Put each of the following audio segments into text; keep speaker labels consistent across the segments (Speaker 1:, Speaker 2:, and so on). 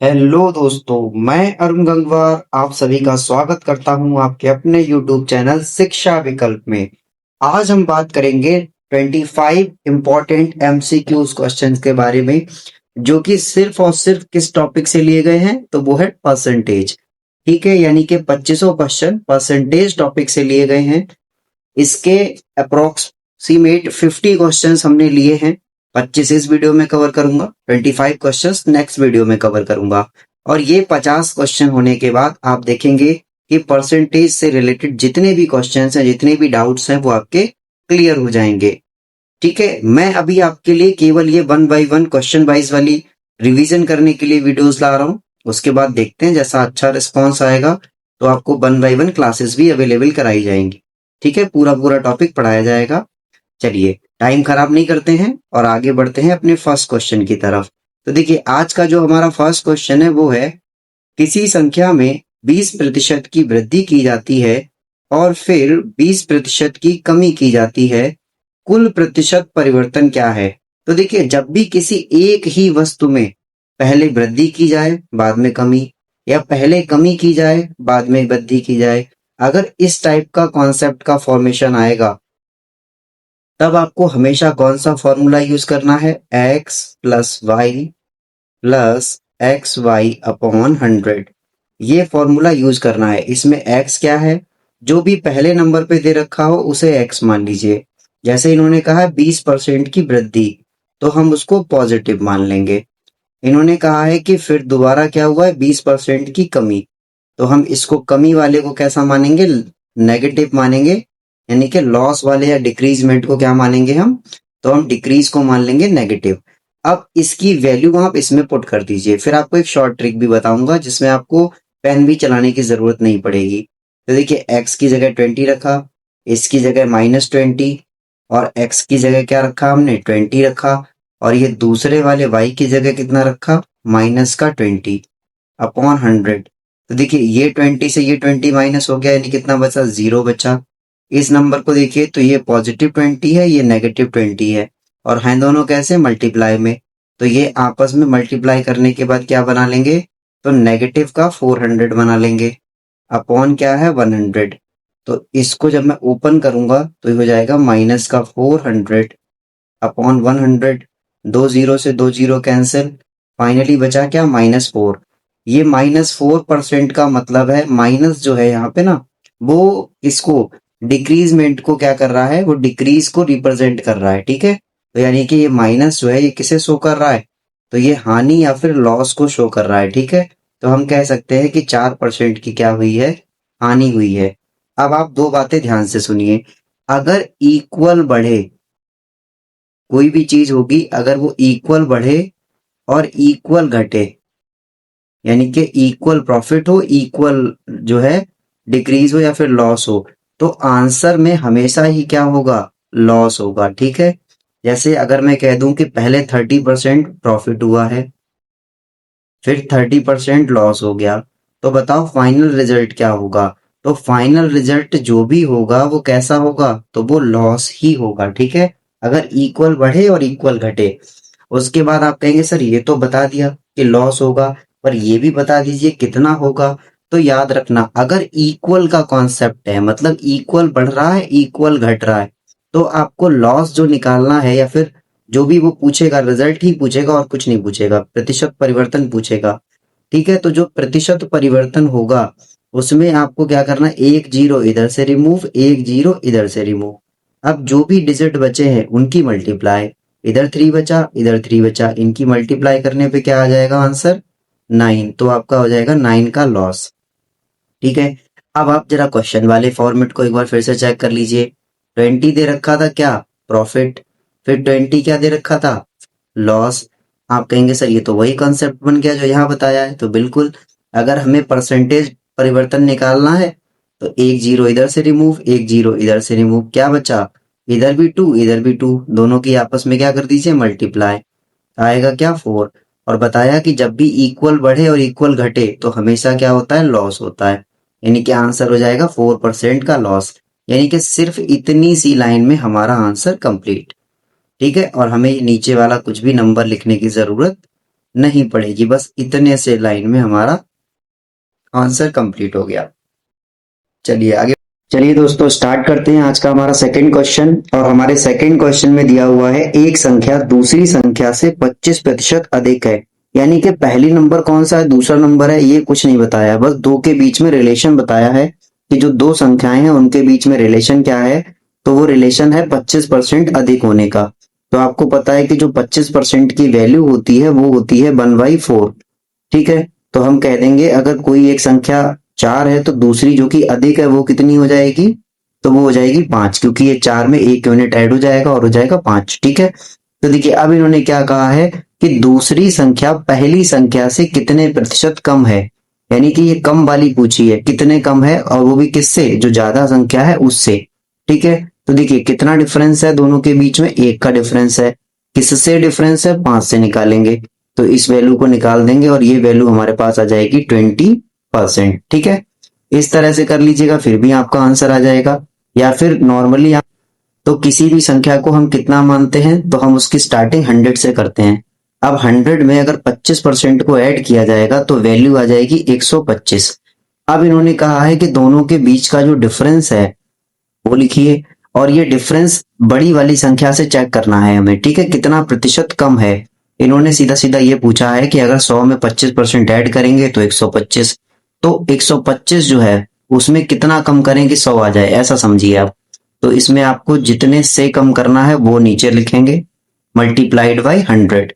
Speaker 1: Hello दोस्तों, मैं अरुण गंगवार आप सभी का स्वागत करता हूं आपके अपने यूट्यूब चैनल शिक्षा विकल्प में। आज हम बात करेंगे 25 इम्पोर्टेंट एमसीक्यूज क्वेश्चंस के बारे में, जो कि सिर्फ और सिर्फ किस टॉपिक से लिए गए हैं, तो वो है परसेंटेज। ठीक है, यानी कि 2500 क्वेश्चन परसेंटेज टॉपिक से लिए गए हैं। इसके अप्रोक्सीमेट 50 क्वेश्चंस हमने लिए हैं। 25 इस वीडियो में कवर करूंगा, 25 क्वेश्चंस नेक्स्ट वीडियो में कवर करूंगा। और ये 50 क्वेश्चन होने के बाद आप देखेंगे कि परसेंटेज से रिलेटेड जितने भी क्वेश्चंस हैं, जितने भी डाउट्स हैं, वो आपके क्लियर हो जाएंगे। ठीक है, मैं अभी आपके लिए केवल ये 1 बाय 1 क्वेश्चन वाइज वाली रिवीजन करने के लिए वीडियोस ला रहा हूँ। उसके बाद देखते हैं, जैसा अच्छा रिस्पॉन्स आएगा तो आपको 1 बाय 1 क्लासेस भी अवेलेबल कराई जाएंगी। ठीक है, पूरा पूरा टॉपिक पढ़ाया जाएगा। चलिए, टाइम खराब नहीं करते हैं और आगे बढ़ते हैं अपने फर्स्ट क्वेश्चन की तरफ। तो देखिए, आज का जो हमारा फर्स्ट क्वेश्चन है वो है, किसी संख्या में 20% की वृद्धि की जाती है और फिर 20% की कमी की जाती है, कुल प्रतिशत परिवर्तन क्या है? तो देखिए, जब भी किसी एक ही वस्तु में पहले वृद्धि की जाए बाद में कमी, या पहले कमी की जाए बाद में वृद्धि की जाए, अगर इस टाइप का कॉन्सेप्ट का फॉर्मेशन आएगा, तब आपको हमेशा कौन सा फॉर्मूला यूज करना है? x plus Y plus X Y upon 100। ये फॉर्मूला यूज करना है। इसमें x क्या है? जो भी पहले नंबर पे दे रखा हो उसे x मान लीजिए। जैसे इन्होंने कहा है 20% की वृद्धि, तो हम उसको पॉजिटिव मान लेंगे। इन्होंने कहा है कि फिर दोबारा क्या हुआ है, 20% की कमी, तो हम इसको कमी वाले को कैसा मानेंगे? नेगेटिव मानेंगे। यानी कि लॉस वाले या डिक्रीजमेंट को क्या मानेंगे हम? तो हम डिक्रीज को मान लेंगे नेगेटिव। अब इसकी वैल्यू आप इसमें पुट कर दीजिए। फिर आपको एक शॉर्ट ट्रिक भी बताऊंगा जिसमें आपको पेन भी चलाने की जरूरत नहीं पड़ेगी। तो देखिए, x की जगह 20 रखा, इसकी जगह -20, और x की जगह क्या रखा हमने? 20 रखा। और ये दूसरे वाले y की जगह कितना रखा? -20 अपॉन 100। तो देखिए, ये 20 से ये 20 माइनस हो गया, यानी कितना बचा? 0 बचा। इस नंबर को देखिए तो ये +20 है, ये -20 है, और हैं दोनों कैसे? मल्टीप्लाई में। तो ये आपस में मल्टीप्लाई करने के बाद क्या बना लेंगे? तो नेगेटिव का 400 बना लेंगे अपॉन क्या है? 100। तो इसको जब मैं ओपन करूंगा तो ये हो जाएगा माइनस का 400 अपॉन 100। 2 जीरो से 2 जीरो कैंसिल, फाइनली बचा क्या? -4। ये -4% का मतलब है, माइनस जो है यहाँ पे ना, वो इसको डिक्रीजमेंट को क्या कर रहा है? वो डिक्रीज को रिप्रेजेंट कर रहा है। ठीक है, तो यानी कि ये माइनस जो है ये किसे शो कर रहा है? तो ये हानि या फिर लॉस को शो कर रहा है। ठीक है, तो हम कह सकते हैं कि 4% की क्या हुई है? हानि हुई है। अब आप दो बातें ध्यान से सुनिए। अगर इक्वल बढ़े, कोई भी चीज होगी, अगर वो इक्वल बढ़े और इक्वल घटे, यानी कि इक्वल प्रॉफिट हो, इक्वल जो है डिक्रीज हो या फिर लॉस हो, तो आंसर में हमेशा ही क्या होगा? लॉस होगा। ठीक है, जैसे अगर मैं कह दूं कि पहले 30% प्रॉफिट हुआ है, फिर 30% लॉस हो गया, तो बताओ फाइनल रिजल्ट क्या होगा? तो फाइनल रिजल्ट जो भी होगा वो कैसा होगा? तो वो लॉस ही होगा। ठीक है, अगर इक्वल बढ़े और इक्वल घटे। उसके बाद आप कहेंगे सर ये तो बता दिया कि लॉस होगा, पर ये भी बता दीजिए कितना होगा। तो याद रखना, अगर इक्वल का कॉन्सेप्ट है, मतलब इक्वल बढ़ रहा है इक्वल घट रहा है, तो आपको लॉस जो निकालना है, या फिर जो भी वो पूछेगा रिजल्ट ही पूछेगा और कुछ नहीं पूछेगा, प्रतिशत परिवर्तन पूछेगा। ठीक है, तो जो प्रतिशत परिवर्तन होगा उसमें आपको क्या करना है? एक जीरो इधर से रिमूव, एक जीरो इधर से रिमूव। अब जो भी डिजिट बचे हैं उनकी मल्टीप्लाई, इधर 3 बचा इधर 3 बचा, इनकी मल्टीप्लाई करने पे क्या आ जाएगा आंसर? 9। तो आपका हो जाएगा 9 का लॉस। ठीक है, अब आप जरा क्वेश्चन वाले फॉर्मेट को एक बार फिर से चेक कर लीजिए। 20 दे रखा था क्या? प्रॉफिट। फिर 20 क्या दे रखा था? लॉस। आप कहेंगे सर ये तो वही कॉन्सेप्ट बन गया जो यहाँ बताया है। तो बिल्कुल, अगर हमें परसेंटेज परिवर्तन निकालना है तो एक जीरो इधर से रिमूव, एक जीरो इधर से रिमूव, क्या बचा? इधर भी 2 इधर भी 2, दोनों की आपस में क्या कर दीजिए? मल्टीप्लाई। आएगा क्या? 4। और बताया कि जब भी इक्वल बढ़े और इक्वल घटे तो हमेशा क्या होता है? लॉस होता है। यानी कि आंसर हो जाएगा 4% का लॉस। यानी कि सिर्फ इतनी सी लाइन में हमारा आंसर कंप्लीट। ठीक है, और हमें नीचे वाला कुछ भी नंबर लिखने की जरूरत नहीं पड़ेगी। बस इतने से लाइन में हमारा आंसर कंप्लीट हो गया। चलिए आगे। चलिए दोस्तों स्टार्ट करते हैं आज का हमारा सेकंड क्वेश्चन। और हमारे सेकंड क्वेश्चन में दिया हुआ है एक संख्या दूसरी संख्या से 25% अधिक है। यानी कि पहली नंबर कौन सा है, दूसरा नंबर है, ये कुछ नहीं बताया, बस दो के बीच में रिलेशन बताया है कि जो दो संख्याएं हैं उनके बीच में रिलेशन क्या है। तो वो रिलेशन है 25% अधिक होने का। तो आपको पता है कि जो 25% की वैल्यू होती है वो होती है 1/4। ठीक है, तो हम कह देंगे अगर कोई एक संख्या 4 है तो दूसरी जो कि अधिक है वो कितनी हो जाएगी, तो वो हो जाएगी 5, क्योंकि ये 4 में एक यूनिट ऐड हो जाएगा और हो जाएगा 5। ठीक है, तो देखिए अब इन्होंने क्या कहा है कि दूसरी संख्या पहली संख्या से कितने प्रतिशत कम है। यानी कि ये कम वाली पूछी है, कितने कम है, और वो भी किससे, जो ज्यादा संख्या है उससे। ठीक है, तो देखिए कितना डिफरेंस है दोनों के बीच में, एक का डिफरेंस है। किससे डिफरेंस है, 5 से निकालेंगे। तो इस वैल्यू को निकाल देंगे और ये वैल्यू हमारे पास आ जाएगी 20%। ठीक है, इस तरह से कर लीजिएगा फिर भी आपका आंसर आ जाएगा। या फिर नॉर्मली आप तो किसी भी संख्या को हम कितना मानते हैं, तो हम उसकी स्टार्टिंग 100 से करते हैं। अब 100 में अगर 25% को ऐड किया जाएगा तो वैल्यू आ जाएगी 125। अब इन्होंने कहा है कि दोनों के बीच का जो डिफरेंस है वो लिखिए, और ये डिफरेंस बड़ी वाली संख्या से चेक करना है हमें। ठीक है, कितना प्रतिशत कम है। इन्होंने सीधा सीधा ये पूछा है कि अगर 100 में 25% ऐड करेंगे तो 125। तो 125 जो है उसमें कितना कम करें कि 100 आ जाए, ऐसा समझिए आप। तो इसमें आपको जितने से कम करना है वो नीचे लिखेंगे, मल्टीप्लाइड बाई 100।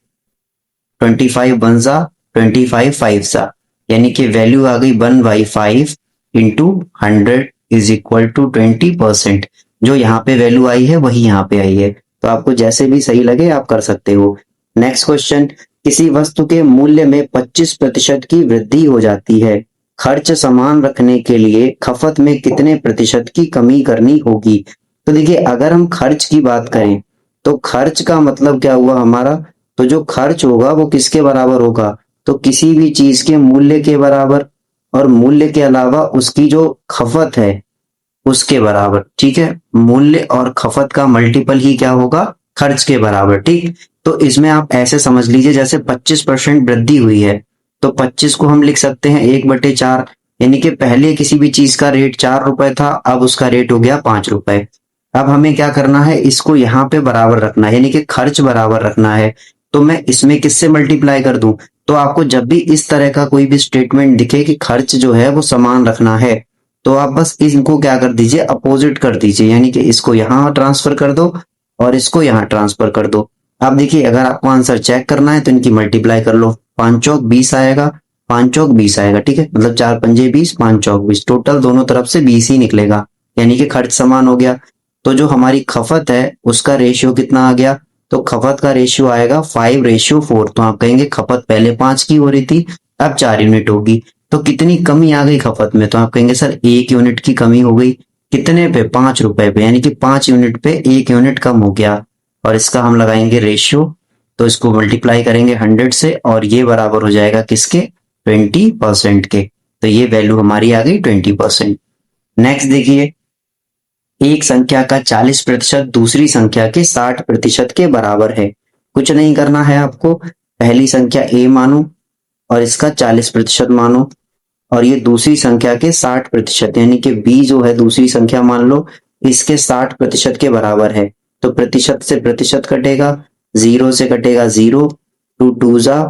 Speaker 1: 25 वन सा 25 फाइव सा, यानी कि वैल्यू आ गई 1/5 इंटू 100 इज इक्वल टू 20%। जो यहाँ पे वैल्यू आई है वही यहाँ पे आई है। तो आपको जैसे भी सही लगे आप कर सकते हो। नेक्स्ट क्वेश्चन, किसी वस्तु के मूल्य में 25% की वृद्धि हो जाती है, खर्च समान रखने के लिए खपत में कितने प्रतिशत की कमी करनी होगी। तो देखिए अगर हम खर्च की बात करें तो खर्च का मतलब क्या हुआ हमारा, तो जो खर्च होगा वो किसके बराबर होगा, तो किसी भी चीज के मूल्य के बराबर, और मूल्य के अलावा उसकी जो खपत है उसके बराबर। ठीक है, मूल्य और खपत का मल्टीपल ही क्या होगा, खर्च के बराबर। ठीक, तो इसमें आप ऐसे समझ लीजिए जैसे 25% वृद्धि हुई है, तो 25 को हम लिख सकते हैं 1/4। यानी कि पहले किसी भी चीज का रेट 4 रुपए था, अब उसका रेट हो गया 5 रुपए। अब हमें क्या करना है, इसको यहाँ पे बराबर रखना है, यानी कि खर्च बराबर रखना है। तो मैं इसमें किससे मल्टीप्लाई कर दूं, तो आपको जब भी इस तरह का कोई भी स्टेटमेंट दिखे कि खर्च जो है वो समान रखना है, तो आप बस इनको क्या कर दीजिए, अपोजिट कर दीजिए। यानी कि इसको यहाँ ट्रांसफर कर दो और इसको यहाँ ट्रांसफर कर दो। अब देखिए अगर आपको आंसर चेक करना है तो इनकी मल्टीप्लाई कर लो, 5 चौक 20 आएगा, 5 चौक 20 आएगा। ठीक है, मतलब 4 पंजे 20, 5 चौक 20, टोटल दोनों तरफ से 20 ही निकलेगा, यानी कि खर्च समान हो गया। तो जो हमारी खपत है उसका रेशियो कितना आ गया, तो खपत का रेशियो आएगा 5:4। तो आप कहेंगे खपत पहले 5 की हो रही थी, अब 4 यूनिट होगी, तो कितनी कमी आ गई खपत में, तो आप कहेंगे सर 1 यूनिट की कमी हो गई। कितने पे, 5 रुपए पे, यानी कि 5 यूनिट पे 1 यूनिट कम हो गया। और इसका हम लगाएंगे रेशियो, तो इसको मल्टीप्लाई करेंगे 100 से और ये बराबर हो जाएगा किसके, 20% के। तो ये वैल्यू हमारी आ गई 20%। नेक्स्ट देखिए, एक संख्या का 40% दूसरी संख्या के 60% के बराबर है। कुछ नहीं करना है आपको, पहली संख्या a मानो और इसका 40% मानो, और ये दूसरी संख्या के 60%, यानी कि b जो है दूसरी संख्या मान लो, इसके 60% के बराबर है। तो प्रतिशत से प्रतिशत कटेगा, 0 से कटेगा 0, 2 2 जा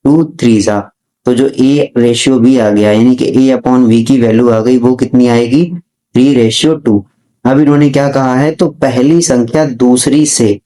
Speaker 1: 2 3 जा, तो जो a रेशियो b आ गया, यानी कि a अपॉन v की वैल्यू आ गई, वो कितनी आएगी, 3:2। अब इन्होंने क्या कहा है, तो पहली संख्या दूसरी से,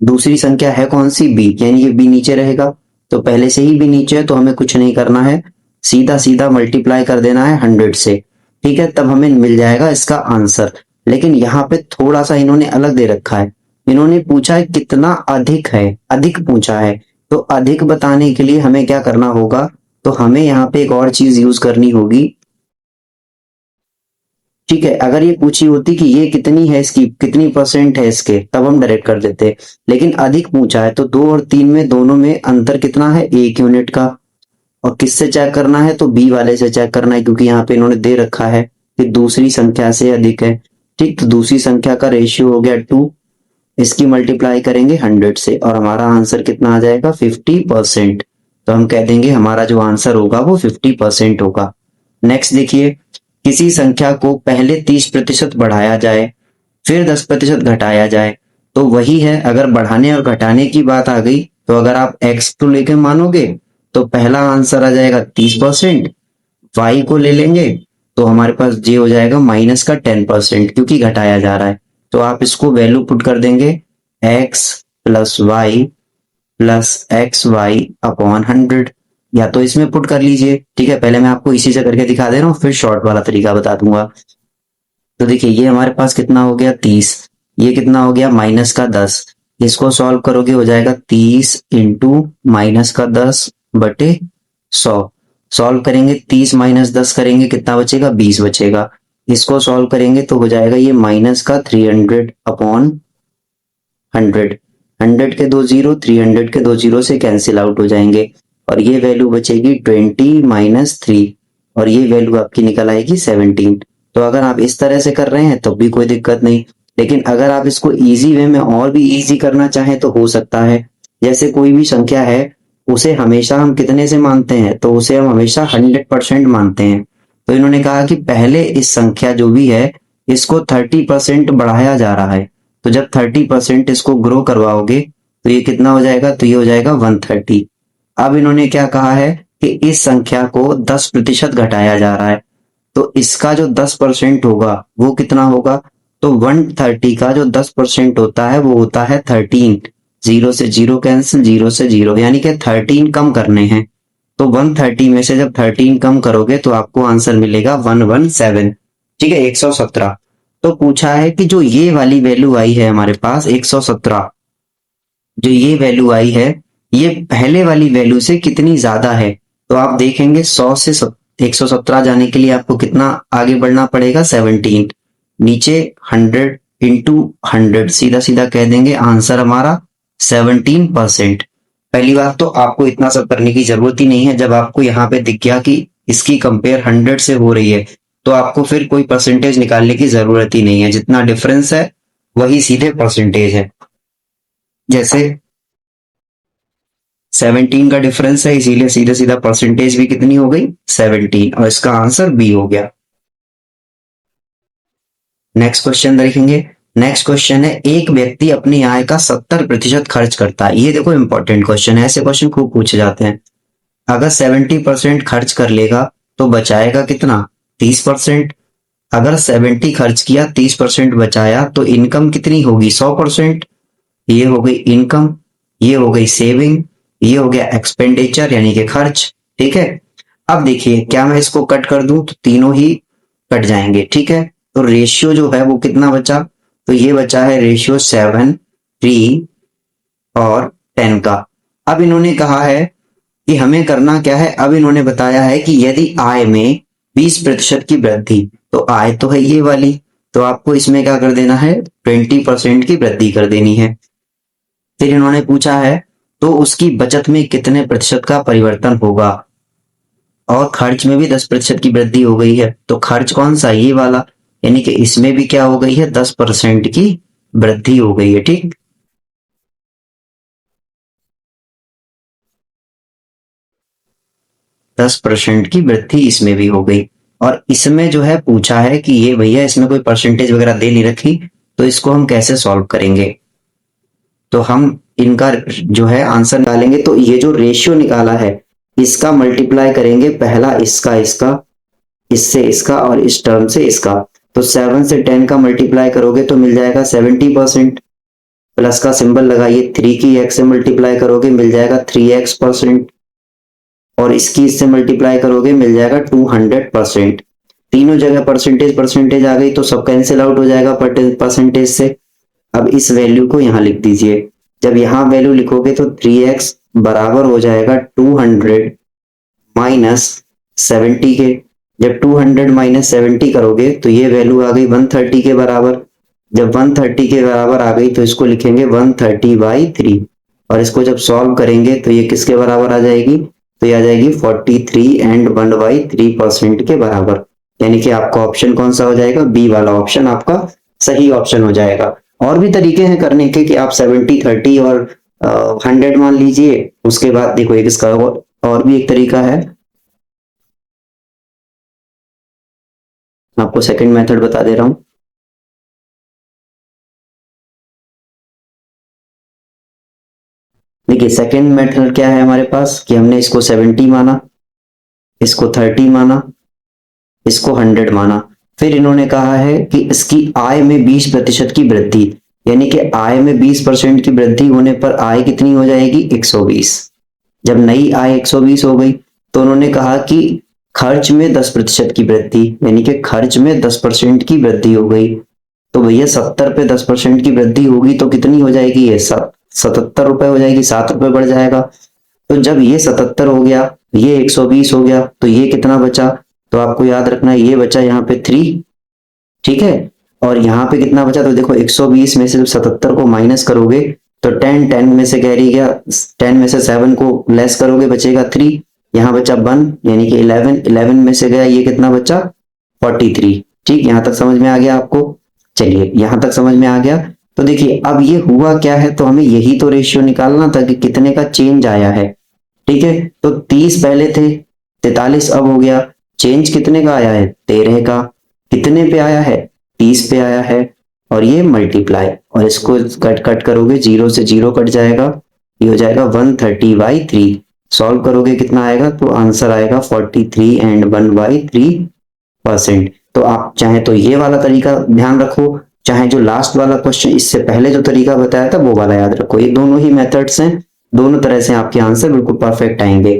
Speaker 1: दूसरी संख्या है कौन सी, b, यानी कि b नीचे रहेगा। तो पहले से ही b नीचे है तो हमें कुछ नहीं करना है, सीधा सीधा मल्टीप्लाई कर देना है 100 से। ठीक है, तब हमें मिल जाएगा इसका आंसर। लेकिन यहाँ पे थोड़ा सा इन्होंने अलग दे रखा है, इन्होंने पूछा है कितना अधिक है, अधिक पूछा है। तो अधिक बताने के लिए हमें क्या करना होगा, तो हमें यहाँ पे एक और चीज यूज करनी होगी। ठीक है, अगर ये पूछी होती कि ये कितनी है, इसकी कितनी परसेंट है इसके, तब हम डायरेक्ट कर देते। लेकिन अधिक पूछा है तो 2 और 3 में दोनों में अंतर कितना है, 1 यूनिट का। और किससे चेक करना है, तो बी वाले से चेक करना है, क्योंकि यहाँ पे इन्होंने दे रखा है कि दूसरी संख्या से अधिक है। ठीक, तो दूसरी संख्या का रेशियो हो गया 2, इसकी मल्टीप्लाई करेंगे 100 से और हमारा आंसर कितना आ जाएगा, 50%। तो हम कह देंगे हमारा जो आंसर होगा वो 50% होगा। नेक्स्ट देखिए, किसी संख्या को पहले 30% बढ़ाया जाए फिर 10% घटाया जाए तो वही है। अगर बढ़ाने और घटाने की बात आ गई तो अगर आप x को लेके मानोगे तो पहला आंसर आ जाएगा 30%, y को ले लेंगे तो हमारे पास j हो जाएगा माइनस का 10% क्योंकि घटाया जा रहा है। तो आप इसको वैल्यू पुट कर देंगे x plus Y plus X Y upon 100, या तो इसमें पुट कर लीजिए। ठीक है, पहले मैं आपको इसी से करके दिखा दे रहा हूँ, फिर शॉर्ट वाला तरीका बता दूंगा। तो देखिए ये हमारे पास कितना हो गया 30, ये कितना हो गया माइनस का 10, इसको सॉल्व करोगे हो जाएगा 30 इंटू माइनस का 10 बटे 100। सॉल्व करेंगे 30 माइनस 10 करेंगे कितना बचेगा 20 बचेगा। इसको सॉल्व करेंगे तो हो जाएगा ये माइनस का 300 अपॉन 100। 100 के दो जीरो, 300 के दो जीरो से कैंसिल आउट हो जाएंगे और ये वैल्यू बचेगी 20 माइनस 3 और ये वैल्यू आपकी निकल आएगी 17। तो अगर आप इस तरह से कर रहे हैं तो भी कोई दिक्कत नहीं, लेकिन अगर आप इसको इजी वे में और भी इजी करना चाहें तो हो सकता है। जैसे कोई भी संख्या है उसे हमेशा हम कितने से मानते हैं, तो उसे हम हमेशा 100% मानते हैं। तो इन्होंने कहा कि पहले इस संख्या जो भी है इसको 30% बढ़ाया जा रहा है, तो जब 30% इसको ग्रो करवाओगे तो ये कितना हो जाएगा, तो ये हो जाएगा 130। अब इन्होंने क्या कहा है कि इस संख्या को 10% घटाया जा रहा है, तो इसका जो 10% होगा वो कितना होगा, तो 130 का जो 10% होता है वो होता है 13। जीरो से जीरो कैंसिल, जीरो से जीरो, यानी कि 13 कम करने हैं। तो 130 में से जब 13 कम करोगे तो आपको आंसर मिलेगा 117। ठीक है, 117। तो पूछा है कि जो ये वाली वैल्यू आई है हमारे पास 117, जो ये वैल्यू आई है ये पहले वाली वैल्यू से कितनी ज्यादा है। तो आप देखेंगे 100 से 117 जाने के लिए आपको कितना आगे बढ़ना पड़ेगा 17, नीचे 100 इंटू 100, सीधा सीधा कह देंगे आंसर हमारा 17%। पहली बात तो आपको इतना सब करने की जरूरत ही नहीं है। जब आपको यहाँ पे दिख गया कि इसकी कंपेयर 100 से हो रही है तो आपको फिर कोई परसेंटेज निकालने की जरूरत ही नहीं है, जितना डिफरेंस है वही सीधे परसेंटेज है। जैसे 17 का डिफरेंस है इसीलिए सीधे सीधा परसेंटेज भी कितनी हो गई 17 और इसका आंसर बी हो गया। नेक्स्ट क्वेश्चन देखेंगे। नेक्स्ट क्वेश्चन है, एक व्यक्ति अपनी आय का 70% खर्च करता है। ये देखो इंपॉर्टेंट क्वेश्चन है, ऐसे क्वेश्चन खूब पूछे जाते हैं। अगर 70% खर्च कर लेगा तो बचाएगा कितना 30%। अगर 70 खर्च किया 30% बचाया तो इनकम कितनी होगी 100%। ये हो गई इनकम, ये हो गई सेविंग, ये हो गया एक्सपेंडिचर यानी कि खर्च। ठीक है, अब देखिए क्या मैं इसको कट कर दूं तो तीनों ही कट जाएंगे। ठीक है, तो रेशियो जो है वो कितना बचा, तो ये बचा है रेशियो 7, 3 और 10 का। अब इन्होंने कहा है कि हमें करना क्या है। अब इन्होंने बताया है कि यदि आय में 20% की वृद्धि, तो आय तो है ये वाली, तो आपको इसमें क्या कर देना है 20% की वृद्धि कर देनी है। फिर इन्होंने पूछा है तो उसकी बचत में कितने प्रतिशत का परिवर्तन होगा, और खर्च में भी 10% की वृद्धि हो गई है, तो खर्च कौन सा ये वाला, यानी कि इसमें भी क्या हो गई है 10% की वृद्धि हो गई है। ठीक, 10% की वृद्धि इसमें भी हो गई। और इसमें जो है पूछा है कि ये भैया इसमें कोई परसेंटेज वगैरह दे नहीं रखी, तो इसको हम कैसे सॉल्व करेंगे। तो हम इनका जो है आंसर निकालेंगे, तो ये जो रेशियो निकाला है इसका मल्टीप्लाई करेंगे, पहला इसका इसका, इससे इसका और इस टर्म से इसका। तो 7 से 10 का मल्टीप्लाई करोगे तो मिल जाएगा 70%, प्लस का सिंबल लगाइए, 3 की x से मल्टीप्लाई करोगे मिल जाएगा 3x%, और इसकी इससे मल्टीप्लाई करोगे मिल जाएगा 200%। तीनों जगह परसेंटेज परसेंटेज आ गई तो सब कैंसिल आउट हो जाएगा परसेंटेज से। अब इस वैल्यू को यहां लिख दीजिए। जब यहां वैल्यू लिखोगे तो 3x बराबर हो जाएगा 200 माइनस 70 के। जब 200 माइनस 70 करोगे तो ये वैल्यू आ गई 130 के बराबर। जब 130 के बराबर आ गई तो इसको लिखेंगे 130/3, और इसको जब सॉल्व करेंगे तो ये किसके बराबर आ जाएगी, तो ये आ जाएगी 43 एंड 1/3% के बराबर। यानी कि आपका ऑप्शन कौन सा हो जाएगा, बी वाला ऑप्शन आपका सही ऑप्शन हो जाएगा। और भी तरीके हैं करने के कि आप 70, 30 और 100 मान लीजिए। उसके बाद देखो एक इसका और भी एक तरीका है, आपको सेकंड मेथड बता दे रहा हूं। देखिए सेकंड मेथड क्या है हमारे पास कि हमने इसको 70 माना, इसको 30 माना, इसको 100 माना। फिर इन्होंने कहा है कि इसकी आय में 20% की वृद्धि, यानी कि आय में 20% की वृद्धि होने पर आय कितनी हो जाएगी 120। जब नई आय 120 हो गई तो उन्होंने कहा कि खर्च में 10% की वृद्धि, यानी कि खर्च में 10% की वृद्धि हो गई। तो भैया 70 पे 10% की वृद्धि होगी तो कितनी हो जाएगी, ये 77 रुपए हो जाएगी, 7 रुपए बढ़ जाएगा। तो जब ये 77 हो गया, ये 120 हो गया, तो ये कितना बचा, तो आपको याद रखना है ये बचा यहाँ पे 3, ठीक है। और यहाँ पे कितना बचा, तो देखो 120 में से जब 77 को माइनस करोगे तो 10, 10 में से कैरी गया, 10 में से 7 को लेस करोगे बचेगा 3, यहाँ बचा 1 यानी कि 11, 11 में से गया ये कितना बचा 43। ठीक, यहाँ तक समझ में आ गया आपको। चलिए यहाँ तक समझ में आ गया। तो देखिए अब ये हुआ क्या है, तो हमें यही तो रेशियो निकालना था कि कितने का चेंज आया है। ठीक है, तो 30 पहले थे, 43 अब हो गया। चेंज कितने का आया है, 13 का। कितने पे आया है, 30 पे आया है। और ये मल्टीप्लाई, और इसको कट कट करोगे, 0 से 0 कट जाएगा, ये हो जाएगा 130/3। सॉल्व करोगे कितना आएगा, तो आंसर आएगा 43 एंड 1/3%। तो आप चाहे तो ये वाला तरीका ध्यान रखो, चाहे जो लास्ट वाला क्वेश्चन इससे पहले जो तरीका बताया था वो वाला याद रखो। ये दोनों ही मेथड्स हैं, दोनों तरह से आपके आंसर बिल्कुल परफेक्ट आएंगे।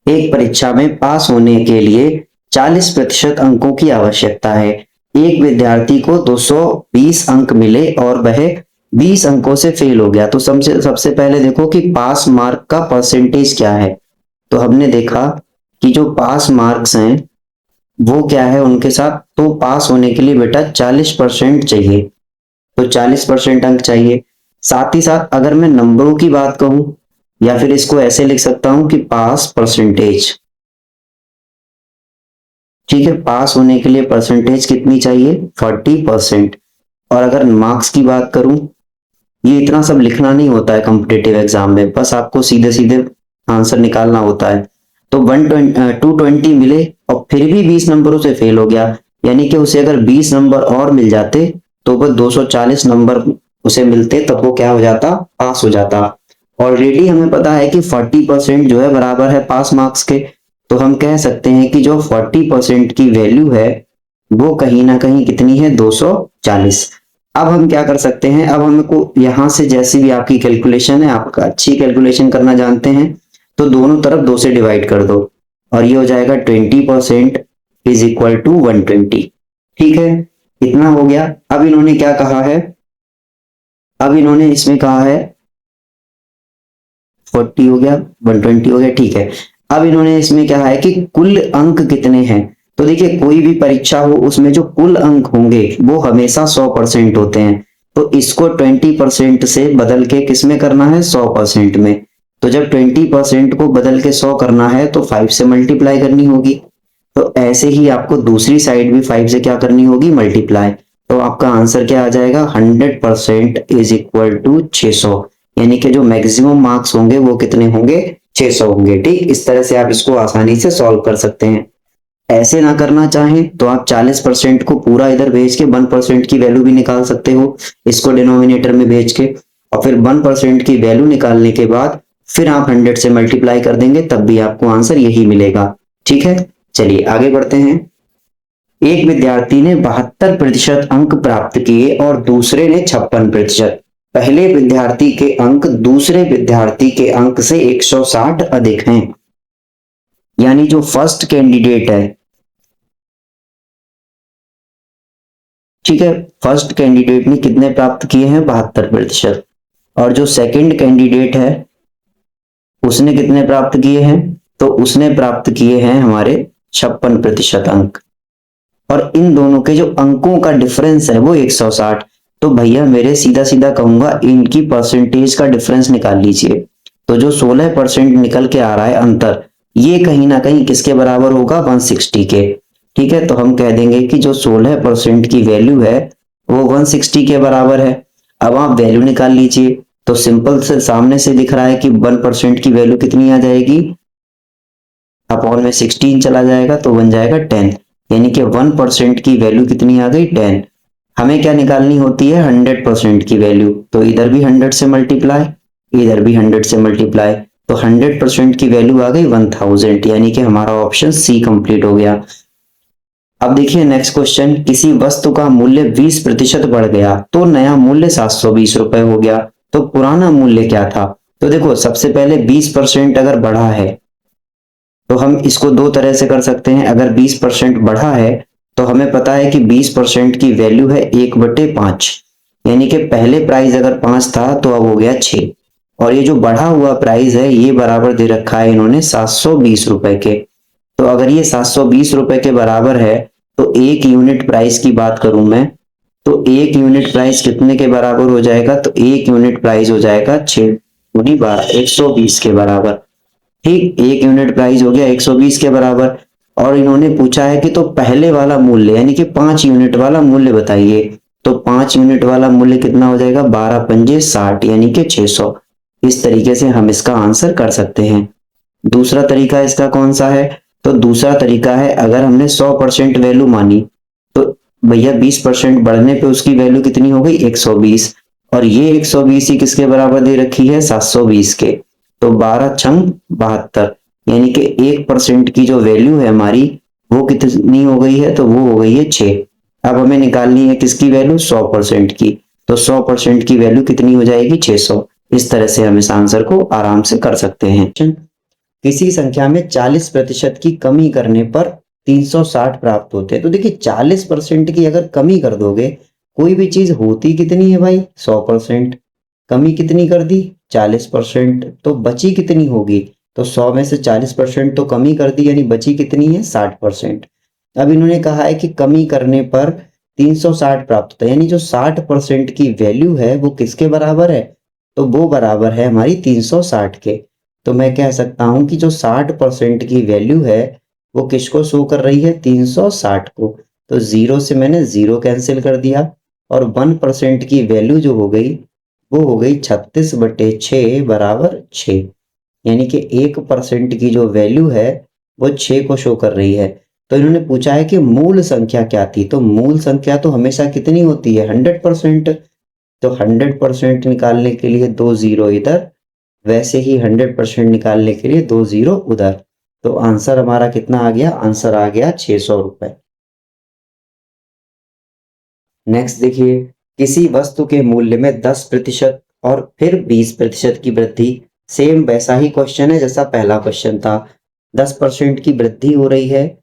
Speaker 1: एक परीक्षा में पास होने के लिए 40% अंकों की आवश्यकता है। एक विद्यार्थी को 220 अंक मिले और वह 20 अंकों से फेल हो गया। तो सबसे पहले देखो कि पास मार्क का परसेंटेज क्या है। तो हमने देखा कि जो पास मार्क्स हैं वो क्या है उनके साथ, तो पास होने के लिए बेटा 40% चाहिए, तो 40% अंक चाहिए। साथ ही साथ अगर मैं नंबरों की बात कहूं, या फिर इसको ऐसे लिख सकता हूं कि पास परसेंटेज, ठीक है, पास होने के लिए परसेंटेज कितनी चाहिए 40%। और अगर मार्क्स की बात करूं, ये इतना सब लिखना नहीं होता है कॉम्पिटेटिव एग्जाम में, बस आपको सीधे सीधे आंसर निकालना होता है। तो 220 मिले और फिर भी 20 नंबरों से फेल हो गया, यानी कि उसे अगर 20 नंबर और मिल जाते तो वह 240 नंबर उसे मिलते, तब वो क्या हो जाता, पास हो जाता। ऑलरेडी हमें पता है कि 40% जो है बराबर है पास मार्क्स के। तो हम कह सकते हैं कि जो 40% की वैल्यू है वो कहीं ना कहीं कितनी है, 240। अब हम क्या कर सकते हैं, अब हमको यहां से जैसी भी आपकी कैलकुलेशन है, आप अच्छी कैलकुलेशन करना जानते हैं, तो दोनों तरफ 2 से डिवाइड कर दो और ये हो जाएगा 20% इज इक्वल टू 120। ठीक है, इतना हो गया। अब इन्होंने क्या कहा है, अब इन्होंने इसमें कहा है 40 हो गया, 120 हो गया, ठीक है। अब इन्होंने इसमें क्या है कि कुल अंक कितने हैं। तो देखिए कोई भी परीक्षा हो उसमें जो कुल अंक होंगे वो हमेशा 100% होते हैं। तो इसको 20% से बदल के किसमें करना है, 100% में। तो जब 20% को बदल के 100 करना है तो 5 से मल्टीप्लाई करनी होगी। तो ऐसे ही आपको दूसरी साइड भी 5 से क्या करनी होगी, मल्टीप्लाई। तो आपका आंसर क्या आ जाएगा, 100% इज इक्वल टू 600, यानी कि जो मैक्सिमम मार्क्स होंगे वो कितने होंगे, 600 होंगे। ठीक, इस तरह से आप इसको आसानी से सॉल्व कर सकते हैं। ऐसे ना करना चाहें तो आप 40% को पूरा इधर भेज के 1% की वैल्यू भी निकाल सकते हो, इसको डिनोमिनेटर में भेज के, और फिर 1% की वैल्यू निकालने के बाद फिर आप 100 से मल्टीप्लाई कर देंगे, तब भी आपको आंसर यही मिलेगा। ठीक है, चलिए आगे बढ़ते हैं। एक विद्यार्थी ने 72% अंक प्राप्त किए और दूसरे ने 56%। पहले विद्यार्थी के अंक दूसरे विद्यार्थी के अंक से 160 अधिक हैं, यानी जो फर्स्ट कैंडिडेट है, ठीक है, फर्स्ट कैंडिडेट ने कितने प्राप्त किए हैं, 72%। और जो सेकंड कैंडिडेट है उसने कितने प्राप्त किए हैं, तो उसने प्राप्त किए हैं हमारे 56% अंक। और इन दोनों के जो अंकों का डिफरेंस है वो 160। तो भैया मेरे सीधा सीधा कहूंगा इनकी परसेंटेज का डिफरेंस निकाल लीजिए। तो जो 16% निकल के आ रहा है अंतर, ये कहीं ना कहीं किसके बराबर होगा, 160 के। ठीक है, तो हम कह देंगे कि जो 16% की वैल्यू है वो 160 के बराबर है। अब आप वैल्यू निकाल लीजिए, तो सिंपल से सामने से दिख रहा है कि 1% की वैल्यू कितनी आ जाएगी, अपॉन में 16 चला जाएगा तो बन जाएगा 10, यानी कि 1% की वैल्यू कितनी आ गई 10। हमें क्या निकालनी होती है 100% की वैल्यू, तो इधर भी 100 से मल्टीप्लाई, इधर भी 100 से मल्टीप्लाई, तो 100% की वैल्यू आ गई 1000, यानी कि हमारा ऑप्शन सी कंप्लीट हो गया। अब देखिए नेक्स्ट क्वेश्चन, किसी वस्तु का मूल्य 20% बढ़ गया तो नया मूल्य 720 रुपए हो गया, तो पुराना मूल्य क्या था। तो देखो सबसे पहले 20% अगर बढ़ा है तो हम इसको दो तरह से कर सकते हैं। अगर 20% बढ़ा है तो हमें पता है कि 20% की वैल्यू है 1/5, यानी कि पहले प्राइस अगर 5 था तो अब हो गया 6, और ये जो बढ़ा हुआ प्राइस है ये बराबर दे रखा है इन्होंने 720 रुपए के। तो अगर ये 720 रुपए के बराबर है तो एक यूनिट प्राइस की बात करूं मैं, तो एक यूनिट प्राइस कितने के बराबर हो जाएगा, तो एक यूनिट प्राइस हो जाएगा 6 गुनी 12, 120 के बराबर। ठीक, एक यूनिट प्राइस हो गया 120 के बराबर। और इन्होंने पूछा है कि तो पहले वाला मूल्य यानी कि 5 यूनिट वाला मूल्य बताइए, तो 5 यूनिट वाला मूल्य कितना हो जाएगा, 12 पंजे 60, यानी कि 600। इस तरीके से हम इसका आंसर कर सकते हैं। दूसरा तरीका इसका कौन सा है, तो दूसरा तरीका है अगर हमने 100% वैल्यू मानी तो भैया 20% बढ़ने पे उसकी वैल्यू कितनी हो गई 120, और ये 120 ही किसके बराबर दे रखी है 720 के, तो 12 छंग 72, यानी कि 1% की जो वैल्यू है हमारी वो कितनी हो गई है, तो वो हो गई है 6। अब हमें निकालनी है किसकी वैल्यू 100% की, तो 100% की वैल्यू कितनी हो जाएगी 600। इस तरह से हम इस आंसर को आराम से कर सकते हैं। किसी संख्या में 40% की कमी करने पर 360 प्राप्त होते हैं। तो देखिए 40% की अगर कमी कर दोगे, कोई भी चीज होती कितनी है भाई 100%, कमी कितनी कर दी 40%, तो बची कितनी होगी, तो 100 में से 40% तो कमी कर दी, यानी बची कितनी है 60%। अब इन्होंने कहा है कि कमी करने पर 360 प्राप्त होता है, यानी जो 60% की वैल्यू है वो किसके बराबर है, तो वो बराबर है हमारी 360 के। तो मैं कह सकता हूं कि जो 60% की वैल्यू है वो किसको शो कर रही है 360 को, तो जीरो से मैंने जीरो कैंसिल कर दिया, और 1% की वैल्यू जो हो गई वो हो गई 36/6 बराबर 6, यानी कि 1% की जो वैल्यू है वो 6 को शो कर रही है। तो इन्होंने पूछा है कि मूल संख्या क्या थी, तो मूल संख्या तो हमेशा कितनी होती है 100%, तो 100% निकालने के लिए दो जीरो इधर, वैसे ही 100% निकालने के लिए दो जीरो उधर, तो आंसर हमारा कितना आ गया, आंसर आ गया 600 रुपए। नेक्स्ट देखिए, किसी वस्तु के मूल्य में 10% और फिर 20% की वृद्धि, सेम वैसा ही क्वेश्चन है जैसा पहला क्वेश्चन था। 10% की वृद्धि हो रही है,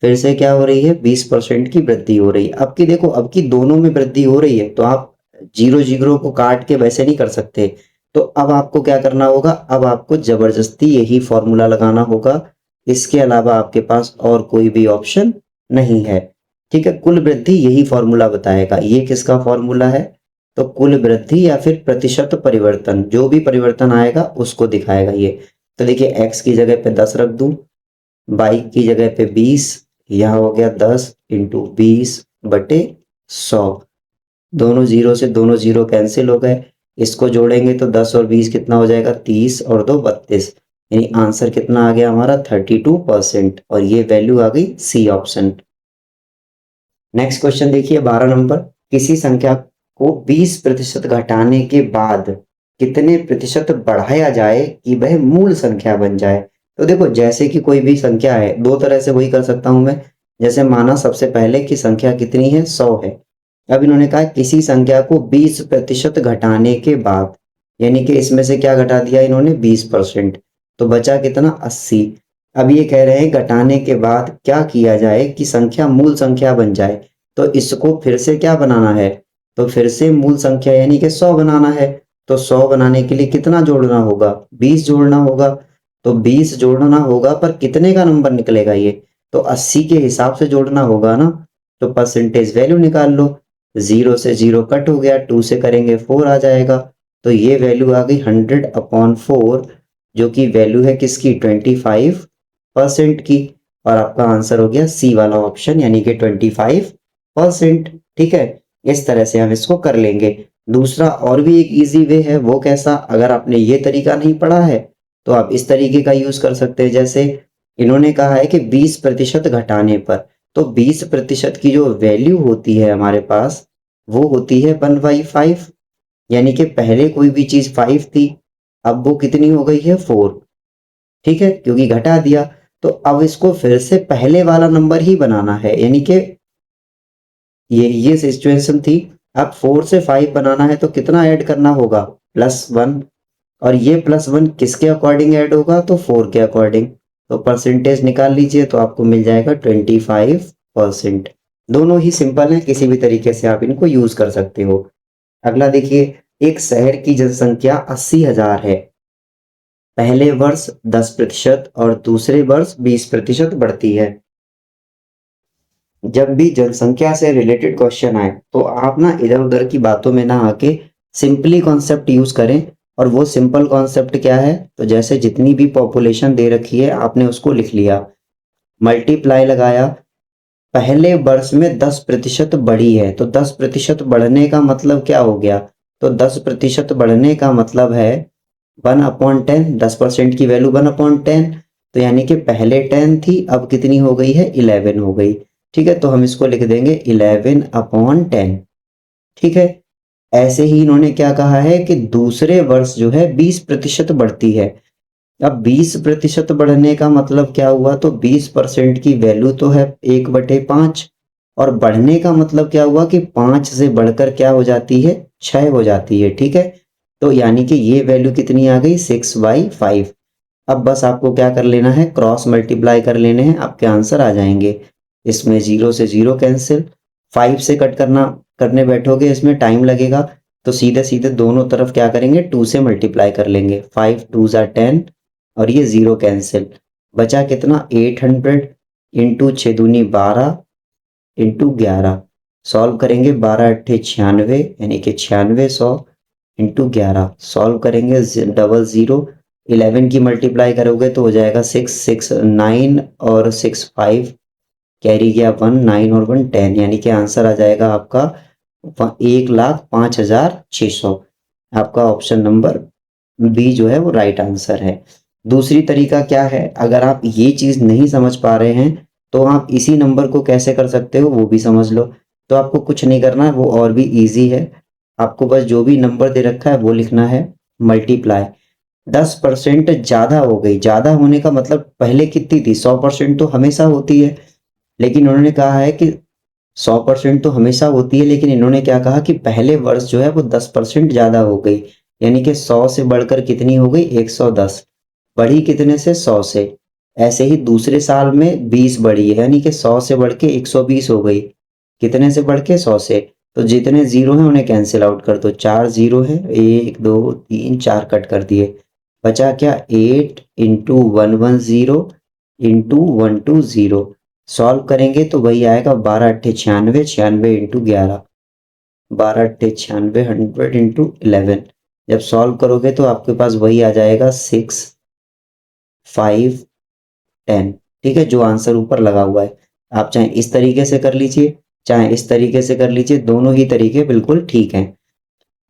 Speaker 1: फिर से क्या हो रही है 20% की वृद्धि हो रही है। अब की देखो, अब की दोनों में वृद्धि हो रही है तो आप जीरो जीरो को काट के वैसे नहीं कर सकते, तो अब आपको क्या करना होगा, अब आपको जबरदस्ती यही फॉर्मूला लगाना होगा, इसके अलावा आपके पास और कोई भी ऑप्शन नहीं है। ठीक है, कुल वृद्धि यही फॉर्मूला बताएगा। ये किसका फॉर्मूला है, तो कुल वृद्धि या फिर प्रतिशत परिवर्तन, जो भी परिवर्तन आएगा उसको दिखाएगा ये। तो देखिए x की जगह पे 10 रख दूं, y की जगह पे 20, यह हो गया 10 इंटू 20/100, दोनों जीरो से दोनों जीरो कैंसिल हो गए, इसको जोड़ेंगे तो 10 और 20 कितना हो जाएगा 30 और 2 32, यानी आंसर कितना आ गया हमारा 32%, और ये वैल्यू आ गई सी ऑप्शन। नेक्स्ट क्वेश्चन देखिए 12 नंबर, किसी संख्या को 20% घटाने के बाद कितने प्रतिशत बढ़ाया जाए कि वह मूल संख्या बन जाए। तो देखो जैसे कि कोई भी संख्या है, दो तरह से वही कर सकता हूं मैं। जैसे माना सबसे पहले कि संख्या कितनी है 100 है, अब इन्होंने कहा किसी संख्या को 20% घटाने के बाद, यानी कि इसमें से क्या घटा दिया इन्होंने 20%, तो बचा कितना 80। अब ये कह रहे हैं घटाने के बाद क्या किया जाए कि संख्या मूल संख्या बन जाए, तो इसको फिर से क्या बनाना है, तो फिर से मूल संख्या यानी कि 100 बनाना है। तो 100 बनाने के लिए कितना जोड़ना होगा 20 जोड़ना होगा, तो 20 जोड़ना होगा पर कितने का नंबर निकलेगा ये, तो 80 के हिसाब से जोड़ना होगा ना। तो परसेंटेज वैल्यू निकाल लो, जीरो से जीरो कट हो गया, 2 से करेंगे 4 आ जाएगा, तो ये वैल्यू आ गई 100/4, जो कि वैल्यू है किसकी 25% की, और आपका आंसर हो गया सी वाला ऑप्शन यानी कि 25%। ठीक है, इस तरह से हम इसको कर लेंगे। दूसरा और भी एक इजी वे है, वो कैसा, अगर आपने ये तरीका नहीं पढ़ा है तो आप इस तरीके का यूज कर सकते हैं। जैसे इन्होंने कहा है कि 20% घटाने पर, तो 20% की जो वैल्यू होती है हमारे पास वो होती है 1/5, यानी कि पहले कोई भी चीज 5 थी, अब वो कितनी हो गई है 4। ठीक है, क्योंकि घटा दिया। तो अब इसको फिर से पहले वाला नंबर ही बनाना है, यानी कि ये सिचुएशन थी। अब 4 से 5 बनाना है तो कितना ऐड करना होगा, +1। और ये +1 किसके अकॉर्डिंग ऐड होगा, तो 4 के अकॉर्डिंग। तो परसेंटेज निकाल लीजिए तो आपको मिल जाएगा 25%। दोनों ही सिंपल हैं, किसी भी तरीके से आप इनको यूज कर सकते हो। अगला देखिए, एक शहर की जनसंख्या 80,000 है। पहले वर्ष 10% और दूसरे वर्ष 20% बढ़ती है। जब भी जनसंख्या से रिलेटेड क्वेश्चन आए तो आप ना इधर उधर की बातों में ना आके सिंपली कॉन्सेप्ट यूज करें। और वो सिंपल कॉन्सेप्ट क्या है, तो जैसे जितनी भी पॉपुलेशन दे रखी है आपने उसको लिख लिया, मल्टीप्लाई लगाया, पहले वर्ष में 10% बढ़ी है, तो 10% बढ़ने का मतलब क्या हो गया, तो 10% बढ़ने का मतलब है 1/10। 10% की वैल्यू 1/10, तो यानी कि पहले 10 थी, अब कितनी हो गई है, 11 हो गई। ठीक है, तो हम इसको लिख देंगे 11/10। ठीक है, ऐसे ही इन्होंने क्या कहा है कि दूसरे वर्ष जो है 20% बढ़ती है। अब 20% बढ़ने का मतलब क्या हुआ, तो 20% की वैल्यू तो है 1/5, और बढ़ने का मतलब क्या हुआ कि 5 से बढ़कर क्या हो जाती है, 6 हो जाती है। ठीक है, तो यानी कि ये वैल्यू कितनी आ गई, 6/5। अब बस आपको क्या कर लेना है, क्रॉस मल्टीप्लाई कर लेने हैं, आपके आंसर आ जाएंगे। इसमें 0 से 0 कैंसिल, 5 से कट करने बैठोगे इसमें टाइम लगेगा, तो सीधे सीधे दोनों तरफ क्या करेंगे, 2 से मल्टीप्लाई कर लेंगे। 5 2 ज़ा 10, और ये 0 कैंसिल, बचा कितना, 800 इंटू 6 दूनी 12 इंटू 11। सॉल्व करेंगे, 12 अट्ठे 96, यानी कि 9600 इंटू 11। सॉल्व करेंगे, डबल ज़ीरो, 11 की मल्टीप्लाई करोगे तो हो जाएगा 6 6 9 और 6 5, कैरी गया 1, 9 और 1 10, यानी कि आंसर आ जाएगा आपका 1,05,600। आपका ऑप्शन नंबर बी जो है वो राइट आंसर है। दूसरी तरीका क्या है, अगर आप ये चीज नहीं समझ पा रहे हैं तो आप इसी नंबर को कैसे कर सकते हो वो भी समझ लो। तो आपको कुछ नहीं करना है, वो और भी इजी है। आपको बस जो भी नंबर दे रखा है वो लिखना है, मल्टीप्लाई। 10% ज्यादा हो गई, ज्यादा होने का मतलब पहले कितनी थी, 100% तो हमेशा होती है, लेकिन उन्होंने कहा है कि 100% तो हमेशा होती है, लेकिन इन्होंने क्या कहा कि पहले वर्ष जो है वो 10% ज्यादा हो गई, यानी कि 100 से बढ़कर कितनी हो गई, 110। बढ़ी कितने से, 100 से। ऐसे ही दूसरे साल में 20 बढ़ी है, यानी कि 100 से बढ़ के 120 हो गई। कितने से बढ़ के, 100 से। तो जितने जीरो हैं उन्हें कैंसिल आउट कर दो, 4 जीरो है, 1 2 3 4 कट कर दिए। बचा क्या, 8 इंटू 110 इंटू 120। सॉल्व करेंगे तो वही आएगा, 12 अट्ठे 96, 96 इंटू 11, 12 अट्ठे 96, 100 इंटू 11। जब सॉल्व करोगे तो आपके पास वही आ जाएगा, 6 5 10। ठीक है, जो आंसर ऊपर लगा हुआ है। आप चाहे इस तरीके से कर लीजिए, चाहे इस तरीके से कर लीजिए, दोनों ही तरीके बिल्कुल ठीक हैं।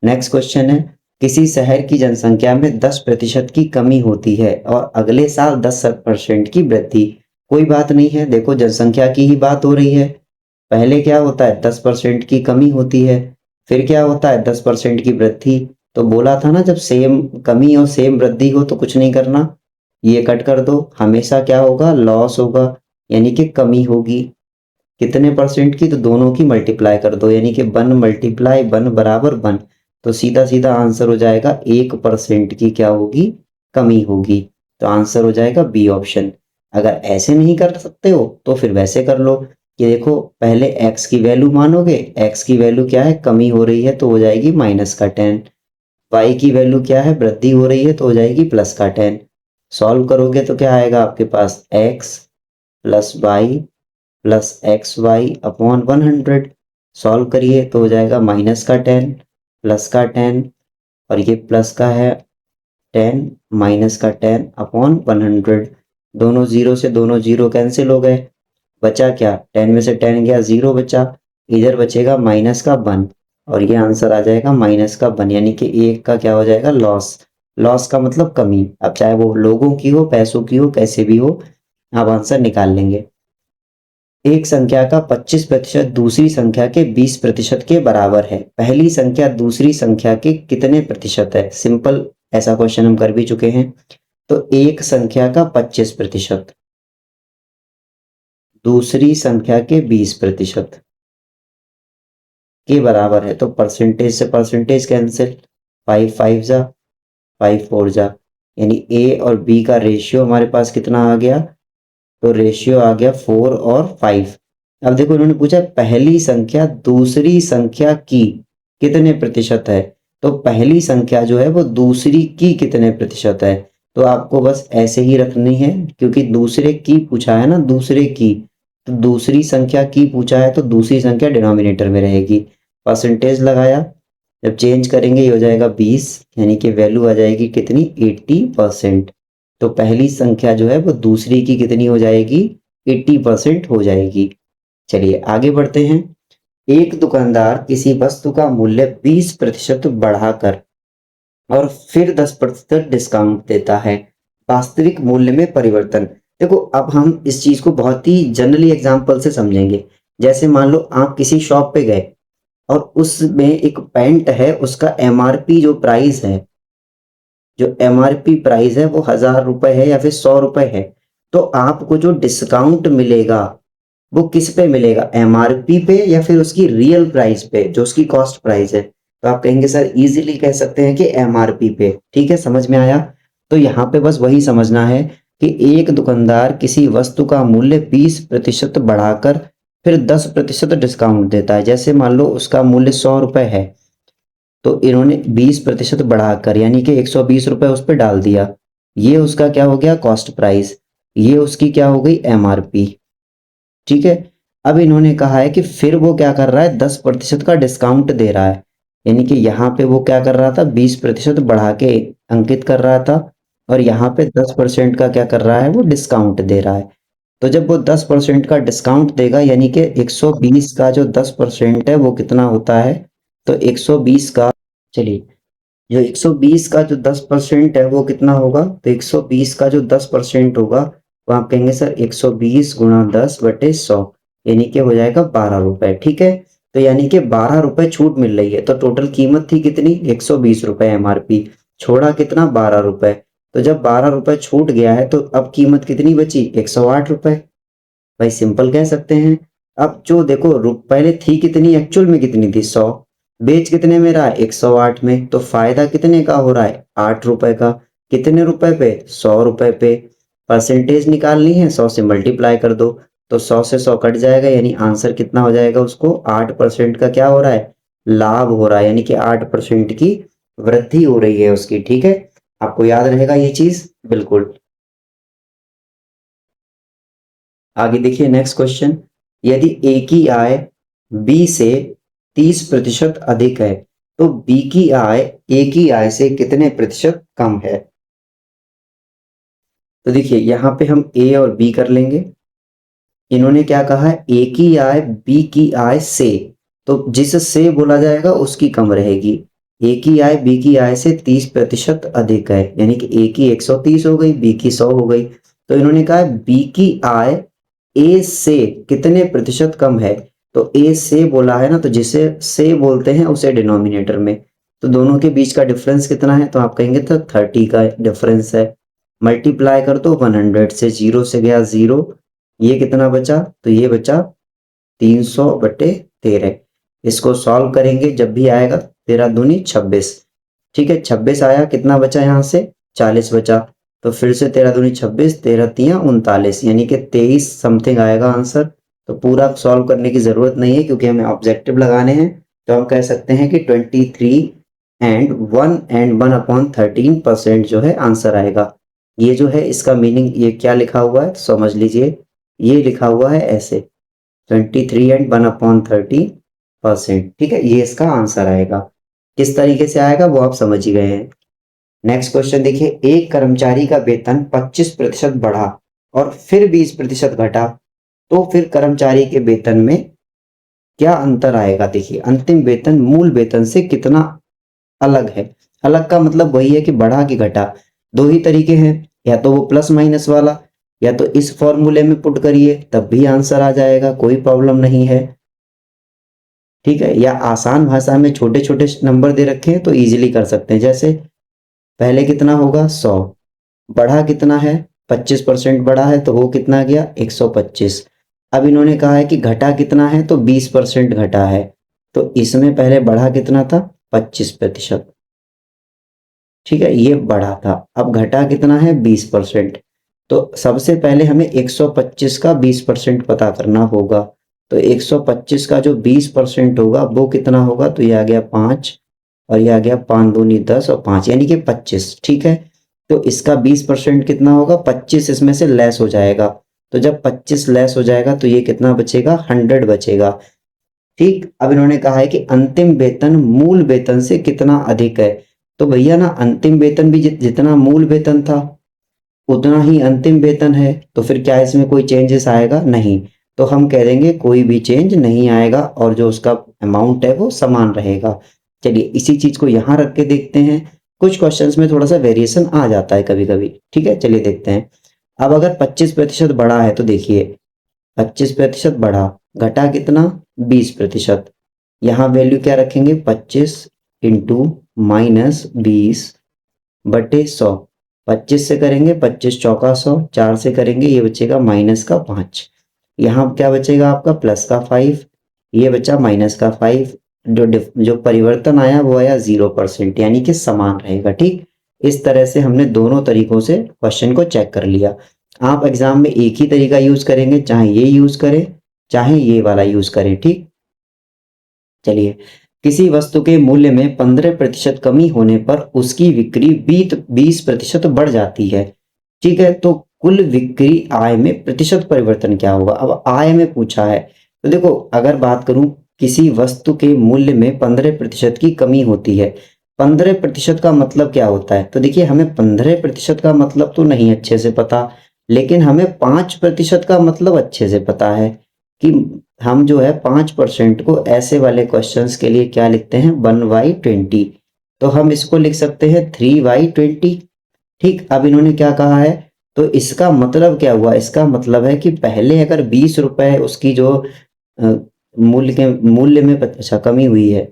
Speaker 1: नेक्स्ट क्वेश्चन है, किसी शहर की जनसंख्या में 10% की कमी होती है और अगले साल 10% की वृद्धि। कोई बात नहीं है, देखो जनसंख्या की ही बात हो रही है। पहले क्या होता है, 10% की कमी होती है, फिर क्या होता है, 10% की वृद्धि। तो बोला था ना, जब सेम कमी और सेम वृद्धि हो तो कुछ नहीं करना, ये कट कर दो, हमेशा क्या होगा, लॉस होगा, यानी कि कमी होगी। कितने परसेंट की, तो दोनों की मल्टीप्लाई कर दो, यानी कि 1 मल्टीप्लाई 1 बराबर 1। तो सीधा सीधा आंसर हो जाएगा, 1% की क्या होगी, कमी होगी। तो आंसर हो जाएगा बी ऑप्शन। अगर ऐसे नहीं कर सकते हो तो फिर वैसे कर लो, कि देखो पहले x की वैल्यू मानोगे, x की वैल्यू क्या है, कमी हो रही है तो हो जाएगी -10। y की वैल्यू क्या है, वृद्धि हो रही है तो हो जाएगी +10। सॉल्व करोगे तो क्या आएगा आपके पास, x plus Y plus XY/100। Solve करिए तो हो जाएगा -10 +10, और ये प्लस का है 10, -10/100। दोनों जीरो से दोनों जीरो कैंसिल हो गए, बचा क्या, 10 में से 10 गया, जीरो बचा। इधर बचेगा -1, और ये आंसर आ जाएगा -1, यानी कि 1 का क्या हो जाएगा, लॉस। लॉस का मतलब कमी। अब चाहे वो लोगों की हो, पैसों की हो, कैसे भी हो, आप आंसर निकाल लेंगे। एक संख्या का 25% दूसरी संख्या के 20% के बराबर है। पहली संख्या दूसरी संख्या के कितने प्रतिशत है? सिंपल, ऐसा क्वेश्चन हम कर भी चुके हैं। तो एक संख्या का 25% दूसरी संख्या के 20% के बराबर है। तो परसेंटेज से परसेंटेज कैंसिल, 5 5 जा, 5 4 जा, यानी ए और बी का रेशियो हमारे पास कितना आ गया? तो रेशियो आ गया 4 और 5। अब देखो, इन्होंने पूछा पहली संख्या दूसरी संख्या की कितने प्रतिशत है। तो पहली संख्या जो है वो दूसरी की कितने प्रतिशत है। तो आपको बस ऐसे ही रखनी है, क्योंकि दूसरे की पूछा है ना, दूसरे की। तो दूसरी संख्या की पूछा है तो दूसरी संख्या डिनोमिनेटर में रहेगी। परसेंटेज लगाया, जब चेंज करेंगे ये हो जाएगा 20, यानी कि वैल्यू आ जाएगी कितनी, 80%। तो पहली संख्या जो है वो दूसरी की कितनी हो जाएगी, 80% हो जाएगी। चलिए आगे बढ़ते हैं। एक दुकानदार किसी वस्तु का मूल्य 20% बढ़ाकर और फिर 10% डिस्काउंट देता है। वास्तविक मूल्य में परिवर्तन। देखो, अब हम इस चीज को बहुत ही जनरली एग्जांपल से समझेंगे। जैसे मान लो आप किसी शॉप पे गए और उसमें एक पैंट है, उसका एमआरपी जो प्राइस है, जो एमआरपी प्राइस है वो 1000 रुपए है या फिर 100 रुपए है। तो आपको जो डिस्काउंट मिलेगा वो किस पे मिलेगा, एमआरपी पे या फिर उसकी रियल प्राइस पे, जो उसकी कॉस्ट प्राइस है। तो आप कहेंगे सर इजीली कह सकते हैं कि एमआरपी पे। ठीक है, समझ में आया। तो यहाँ पे बस वही समझना है कि एक दुकानदार किसी वस्तु का मूल्य 20% बढ़ाकर फिर 10% डिस्काउंट देता है। जैसे मान लो उसका मूल्य 100 रुपए है, तो इन्होंने 20% बढ़ाकर यानी कि 120 रुपए उस पर डाल दिया। ये उसका क्या हो गया, कॉस्ट प्राइस। ये उसकी क्या हो गई, एमआरपी। ठीक है। अब इन्होंने कहा है कि फिर वो क्या कर रहा है, 10% का डिस्काउंट दे रहा है। यानी कि यहाँ पे वो क्या कर रहा था, 20% बढ़ा के अंकित कर रहा था, और यहाँ पे 10% का क्या कर रहा है, वो डिस्काउंट दे रहा है। तो जब वो 10% का डिस्काउंट देगा, यानी कि 120 का जो 10% है वो कितना होता है, तो 120 का, चलिए, जो 120 का जो 10% है वो कितना होगा, तो 120 का जो 10% होगा वो आप कहेंगे सर 120 गुणा 10/100, यानी कि हो जाएगा 12 रुपए। ठीक है। तो यानी कि 12 रुपए छूट मिल रही है। तो टोटल कीमत थी कितनी, 120 रुपए एमआरपी, छोड़ा कितना, 12 रुपए। तो जब 12 रुपए छूट गया है तो अब कीमत कितनी बची, 108 रुपए। भाई सिंपल कह सकते हैं। अब जो देखो, पहले थी कितनी, एक्चुअल में कितनी थी, 100, बेच कितने में रहा है, 108 में। तो फायदा कितने का हो रहा है, 8 रुपए का। कितने रुपए पे, 100 रुपए पे। परसेंटेज निकालनी है, 100 से मल्टीप्लाई कर दो, तो 100 से 100 कट जाएगा, यानी आंसर कितना हो जाएगा, उसको 8% का क्या हो रहा है, लाभ हो रहा है, यानी कि 8% की वृद्धि हो रही है उसकी। ठीक है, आपको याद रहेगा ये चीज, बिल्कुल। आगे देखिए नेक्स्ट क्वेश्चन। यदि ए की आय बी से 30% अधिक है तो बी की आय ए की आय से कितने प्रतिशत कम है। तो देखिए यहाँ पे हम ए और बी कर लेंगे। इन्होंने क्या कहा है, ए की आय बी की आय से, तो जिससे बोला जाएगा उसकी कम रहेगी। ए की आय बी की आय से 30% अधिक है, यानी कि ए की 130 हो गई, बी की 100 हो गई। तो इन्होंने कहा बी की आय ए से कितने प्रतिशत कम है। तो ए से बोला है ना, तो जिसे से बोलते हैं उसे डिनोमिनेटर में। तो दोनों के बीच का डिफरेंस कितना है, तो आप कहेंगे तो 30 का डिफरेंस है। मल्टीप्लाई कर दो 100 से, 0 से गया 0, ये कितना बचा, तो ये बचा 300/13। इसको सॉल्व करेंगे, जब भी आएगा 13 दूनी 26। ठीक है, 26 आया, कितना बचा यहाँ से, 40 बचा। तो फिर से 13 दूनी 26, 13 तियां 39, यानी कि 23 समथिंग आएगा आंसर। तो पूरा सॉल्व करने की जरूरत नहीं है, क्योंकि हमें ऑब्जेक्टिव लगाने हैं। तो हम कह सकते हैं कि 23 and 1/13% जो है आंसर आएगा। ये जो है इसका मीनिंग, ये क्या लिखा हुआ है समझ लीजिए। ये लिखा हुआ है ऐसे, 23 and 1/13%। ठीक है, ये इसका आंसर आएगा। किस तरीके से आएगा वो आप समझ ही गए हैं। नेक्स्ट क्वेश्चन देखिए। एक कर्मचारी का वेतन 25% बढ़ा और फिर 20% घटा, तो फिर कर्मचारी के वेतन में क्या अंतर आएगा। देखिए अंतिम वेतन मूल वेतन से कितना अलग है। अलग का मतलब वही है कि बढ़ा कि घटा। दो ही तरीके हैं, या तो वो प्लस माइनस वाला, या तो इस फॉर्मूले में पुट करिए तब भी आंसर आ जाएगा, कोई प्रॉब्लम नहीं है। ठीक है, या आसान भाषा में छोटे छोटे नंबर दे रखे हैं तो इजीली कर सकते हैं। जैसे पहले कितना होगा 100, बढ़ा कितना है 25% बढ़ा है तो वो कितना गया 125। अब इन्होंने कहा है कि घटा कितना है तो 20% घटा है, तो इसमें पहले बढ़ा कितना था 25%। ठीक है, ये बढ़ा था, अब घटा कितना है 20%। तो सबसे पहले हमें 125 का 20% पता करना होगा। तो 125 का जो 20% होगा वो कितना होगा, तो ये आ गया 5, और ये आ गया 5 दूनी 10 और 5 यानी कि 25। ठीक है, तो इसका 20% कितना होगा 25, इसमें से लेस हो जाएगा। तो जब 25 लेस हो जाएगा तो ये कितना बचेगा 100 बचेगा। ठीक, अब इन्होंने कहा है कि अंतिम वेतन मूल वेतन से कितना अधिक है। तो भैया ना अंतिम वेतन भी जितना मूल वेतन था उतना ही अंतिम वेतन है, तो फिर क्या इसमें कोई चेंजेस आएगा, नहीं। तो हम कह देंगे कोई भी चेंज नहीं आएगा और जो उसका अमाउंट है वो समान रहेगा। चलिए इसी चीज को यहाँ रख के देखते हैं। कुछ क्वेश्चंस में थोड़ा सा वेरिएशन आ जाता है कभी कभी। ठीक है, चलिए देखते हैं। अब अगर 25% बढ़ा है तो देखिए 25% बढ़ा, घटा कितना 20%। यहाँ वैल्यू क्या रखेंगे 25 इंटू -20 बटे 100। 25 से करेंगे 25 चौका 100, 4 से करेंगे ये बचेगा माइनस का 5। यहाँ क्या बचेगा आपका प्लस का 5, ये बचा माइनस का 5। जो परिवर्तन आया वो आया 0%, यानी कि समान रहेगा। ठीक, इस तरह से हमने दोनों तरीकों से क्वेश्चन को चेक कर लिया। आप एग्जाम में एक ही तरीका यूज करेंगे, चाहे ये यूज करें चाहे ये वाला यूज करें। ठीक, चलिए किसी वस्तु के मूल्य में 15% कमी होने पर उसकी बिक्री 20% बढ़ जाती है। ठीक है, तो कुल बिक्री आय में प्रतिशत परिवर्तन क्या होगा। अब आय में पूछा है, तो देखो अगर बात करूं किसी वस्तु के मूल्य में 15% की कमी होती है। 15% का मतलब क्या होता है, तो देखिए हमें 15% का मतलब तो नहीं अच्छे से पता, लेकिन हमें 5% का मतलब अच्छे से पता है कि हम जो है 5% को ऐसे वाले क्वेश्चंस के लिए क्या लिखते हैं 1/20। तो हम इसको लिख सकते हैं 3/20। ठीक, अब इन्होंने क्या कहा है, तो इसका मतलब क्या हुआ, इसका मतलब है कि पहले अगर 20 रुपए उसकी जो मूल्य में अच्छा कमी हुई है,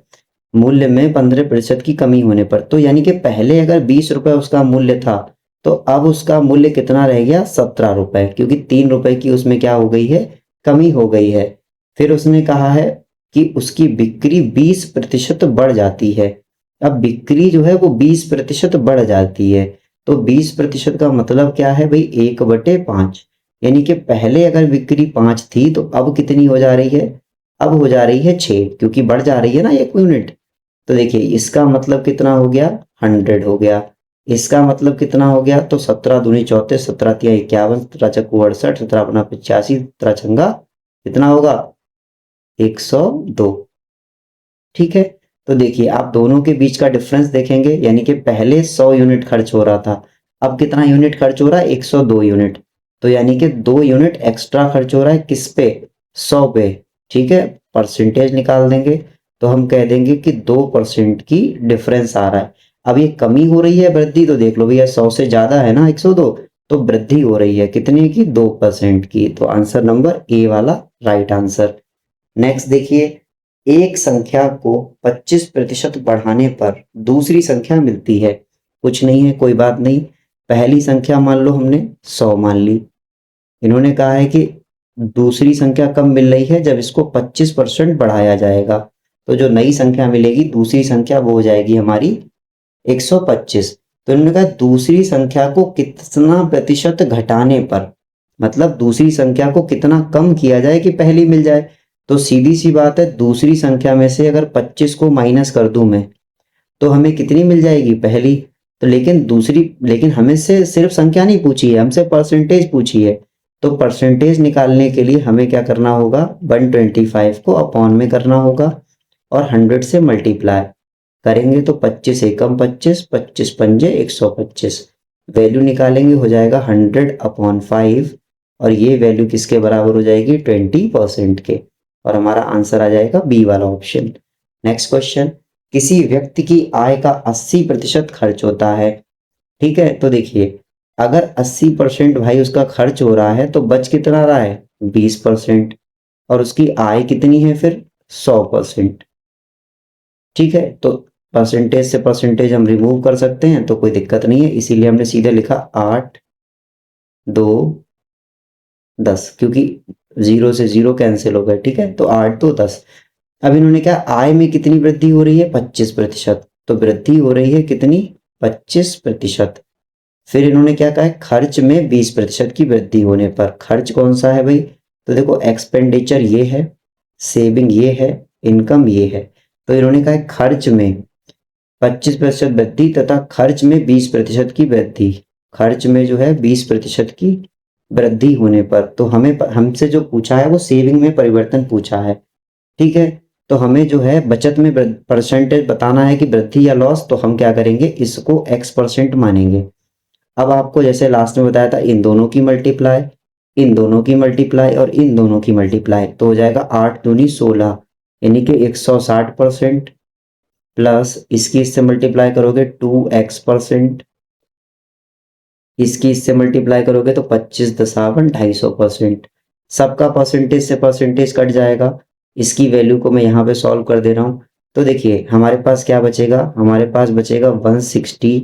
Speaker 1: मूल्य में 15% की कमी होने पर, तो यानी कि पहले अगर 20 रुपए उसका मूल्य था तो अब उसका मूल्य कितना रह गया 17 रुपए, क्योंकि 3 रुपए की उसमें क्या हो गई है कमी हो गई है। फिर उसने कहा है कि उसकी बिक्री 20% बढ़ जाती है। अब बिक्री जो है वो 20% बढ़ जाती है, तो 20% का मतलब क्या है भाई 1/5, यानी कि पहले अगर बिक्री 5 थी तो अब कितनी हो जा रही है, अब हो जा रही है 6, क्योंकि बढ़ जा रही है ना 1 यूनिट। तो देखिए इसका मतलब कितना हो गया 100 हो गया। इसका मतलब कितना हो गया, तो 17 दूनी 34, 17 तिया 51, 17 चक्कू 68, 17 अपना 85, 17 छंगा कितना होगा 102। ठीक है, तो देखिए आप दोनों के बीच का डिफरेंस देखेंगे, यानी कि पहले 100 यूनिट खर्च हो रहा था, अब कितना यूनिट खर्च हो रहा है 102 यूनिट। तो यानी कि 2 यूनिट एक्स्ट्रा खर्च हो रहा है किस पे 100 पे। ठीक है, परसेंटेज निकाल देंगे तो हम कह देंगे कि 2% की डिफरेंस आ रहा है। अब ये कमी हो रही है वृद्धि, तो देख लो भैया 100 से ज्यादा है ना 102, तो वृद्धि हो रही है कितने की 2% की। तो आंसर नंबर ए वाला राइट आंसर। नेक्स्ट देखिए, एक संख्या को 25% बढ़ाने पर दूसरी संख्या मिलती है। कुछ नहीं है, कोई बात नहीं। पहली संख्या मान लो हमने 100 मान ली। इन्होंने कहा है कि दूसरी संख्या कब मिल रही है, जब इसको 25% बढ़ाया जाएगा। तो जो नई संख्या मिलेगी दूसरी संख्या वो हो जाएगी हमारी 125। तो इन्होंने कहा दूसरी संख्या को कितना प्रतिशत घटाने पर, मतलब दूसरी संख्या को कितना कम किया जाए कि पहली मिल जाए। तो सीधी सी बात है, दूसरी संख्या में से अगर 25 को माइनस कर दूं मैं तो हमें कितनी मिल जाएगी पहली। तो लेकिन हमें से सिर्फ संख्या नहीं पूछी है, हमसे परसेंटेज पूछी है। तो परसेंटेज निकालने के लिए हमें क्या करना होगा 125 को अपॉन में करना होगा और 100 से मल्टीप्लाई करेंगे। तो 25 एकम 25, 25 पंजे 125, वैल्यू निकालेंगे हो जाएगा 100/5, और ये वैल्यू किसके बराबर हो जाएगी 20% के। और हमारा आंसर आ जाएगा बी वाला ऑप्शन। नेक्स्ट क्वेश्चन, किसी व्यक्ति की आय का 80% खर्च होता है। ठीक है, तो देखिए अगर 80% भाई उसका खर्च हो रहा है तो बच कितना रहा है 20%, और उसकी आय कितनी है फिर 100%। ठीक है, तो परसेंटेज से परसेंटेज हम रिमूव कर सकते हैं तो कोई दिक्कत नहीं है, इसीलिए हमने सीधे लिखा 8 2 10, क्योंकि 0 से 0 कैंसिल हो गए। ठीक है, तो 8 2 10। अब इन्होंने क्या, आय में कितनी वृद्धि हो रही है 25%, तो वृद्धि हो रही है कितनी 25%। फिर इन्होंने क्या कहा है, खर्च में 20% की वृद्धि होने पर। खर्च कौन सा है भाई, तो देखो एक्सपेंडिचर ये है, सेविंग ये है, इनकम ये है। तो इन्होंने कहा है खर्च में 25% वृद्धि तथा खर्च में 20% की वृद्धि। खर्च में जो है 20% की वृद्धि होने पर, तो हमें हमसे जो पूछा है वो सेविंग में परिवर्तन पूछा है। ठीक है, तो हमें जो है बचत में परसेंटेज बताना है कि वृद्धि या लॉस, तो हम क्या करेंगे, इसको x% मानेंगे। अब आपको जैसे लास्ट में बताया था, इन दोनों की मल्टीप्लाई, इन दोनों की मल्टीप्लाई और इन दोनों की मल्टीप्लाई, तो हो जाएगा 8 दूनी 16, यानी कि 160%, प्लस इसकी इससे मल्टीप्लाई करोगे 2x%, इसकी इससे मल्टीप्लाई करोगे तो 25 दशावन 250%। सबका परसेंटेज से परसेंटेज कट जाएगा। इसकी वैल्यू को मैं यहाँ पे सॉल्व कर दे रहा हूँ, तो देखिए हमारे पास क्या बचेगा, हमारे पास बचेगा 160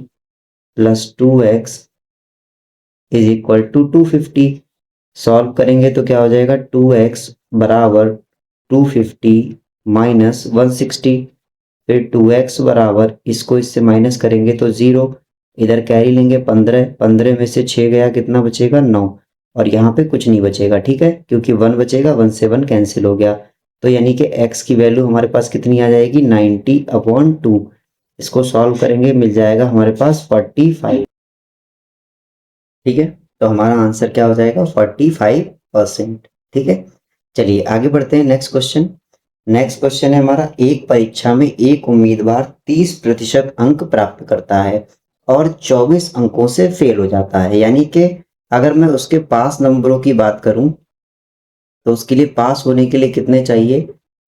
Speaker 1: plus 2x is equal to 250। Solve करेंगे तो क्या हो जाएगा, 2x बराबर 250 माइनस 160, फिर 2x बराबर, इसको इससे माइनस करेंगे तो 0, इधर कैरी लेंगे 15, 15 में से 6 गया कितना बचेगा 9, और यहाँ पे कुछ नहीं बचेगा। ठीक है, क्योंकि 1 बचेगा, 1 से 1 कैंसिल हो गया, तो यानी कि x की वैल्यू हमारे पास कितनी आ जाएगी 90/2। इसको सॉल्व करेंगे मिल जाएगा हमारे पास 45। ठीक है, तो हमारा आंसर क्या हो जाएगा 45%। ठीक है, चलिए आगे बढ़ते हैं। नेक्स्ट क्वेश्चन, नेक्स्ट क्वेश्चन है हमारा, एक परीक्षा में एक उम्मीदवार 30% अंक प्राप्त करता है और 24 अंकों से फेल हो जाता है। यानी कि अगर मैं उसके पास नंबरों की बात करूं तो उसके लिए पास होने के लिए कितने चाहिए,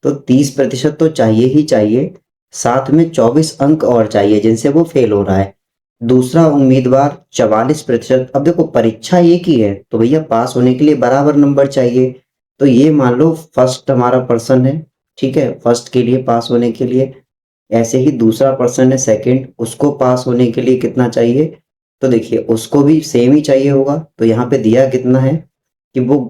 Speaker 1: तो 30% तो चाहिए ही चाहिए, साथ में 24 अंक और चाहिए जिनसे वो फेल हो रहा है। दूसरा उम्मीदवार 44%। अब देखो परीक्षा एक ही है तो भैया पास होने के लिए बराबर नंबर चाहिए। तो ये मान लो फर्स्ट हमारा पर्सन है, ठीक है, फर्स्ट के लिए पास होने के लिए, ऐसे ही दूसरा पर्सन है सेकंड, उसको पास होने के लिए कितना चाहिए, तो देखिए उसको भी सेम ही चाहिए होगा। तो यहाँ पे दिया कितना है कि वो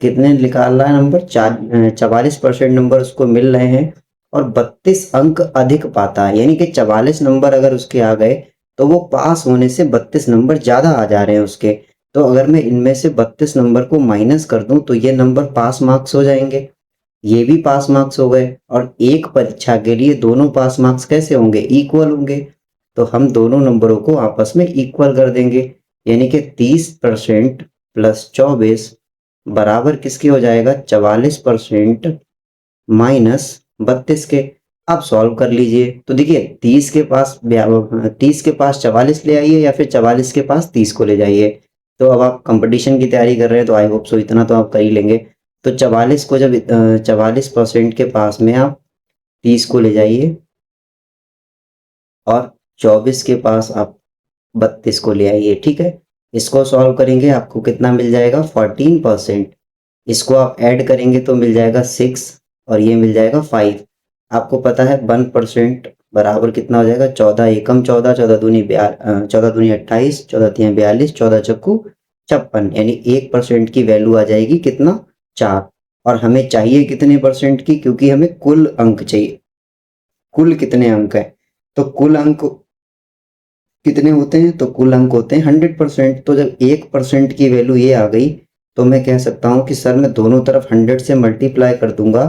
Speaker 1: कितने निकाल रहा है नंबर, 44% नंबर उसको मिल रहे हैं और 32 अंक अधिक पाता है। यानी कि 44 नंबर अगर उसके आ गए तो वो पास होने से 32 नंबर ज्यादा आ जा रहे हैं उसके। तो अगर मैं इनमें से 32 नंबर को माइनस कर दूं तो ये नंबर पास मार्क्स हो जाएंगे, ये भी पास मार्क्स हो गए, और एक परीक्षा के लिए दोनों पास मार्क्स कैसे होंगे, इक्वल होंगे। तो हम दोनों नंबरों को आपस में इक्वल कर देंगे, यानी कि 30% प्लस 24 बराबर किसके हो जाएगा 44% माइनस 32 के। आप सॉल्व कर लीजिए, तो देखिए 30 के पास 44 ले आइए या फिर 44 के पास 30 को ले जाइए। तो अब आप कंपटीशन की तैयारी कर रहे हैं तो आई होप सो इतना तो आप कर ही लेंगे। तो 44 को जब 44% के पास में आप 30 को ले जाइए और 24 के पास आप 32 को ले आइए। ठीक है, इसको सॉल्व करेंगे आपको कितना मिल जाएगा 14%। इसको आप ऐड करेंगे तो मिल जाएगा 6 और ये मिल जाएगा 5। आपको पता है 1% बराबर कितना हो जाएगा 14 एकम 14, 14 दूनी 28, 14 तिया 42, 14 चक्कू 56, यानी 1% की वैल्यू आ जाएगी कितना 4। और हमें चाहिए कितने परसेंट की, क्योंकि हमें कुल अंक चाहिए, कुल कितने अंक है, तो कुल अंक कितने होते हैं, तो कुल अंक होते हैं 100%। तो जब 1% की वैल्यू ये आ गई तो मैं कह सकता हूँ कि सर मैं दोनों तरफ 100 से मल्टीप्लाई कर दूंगा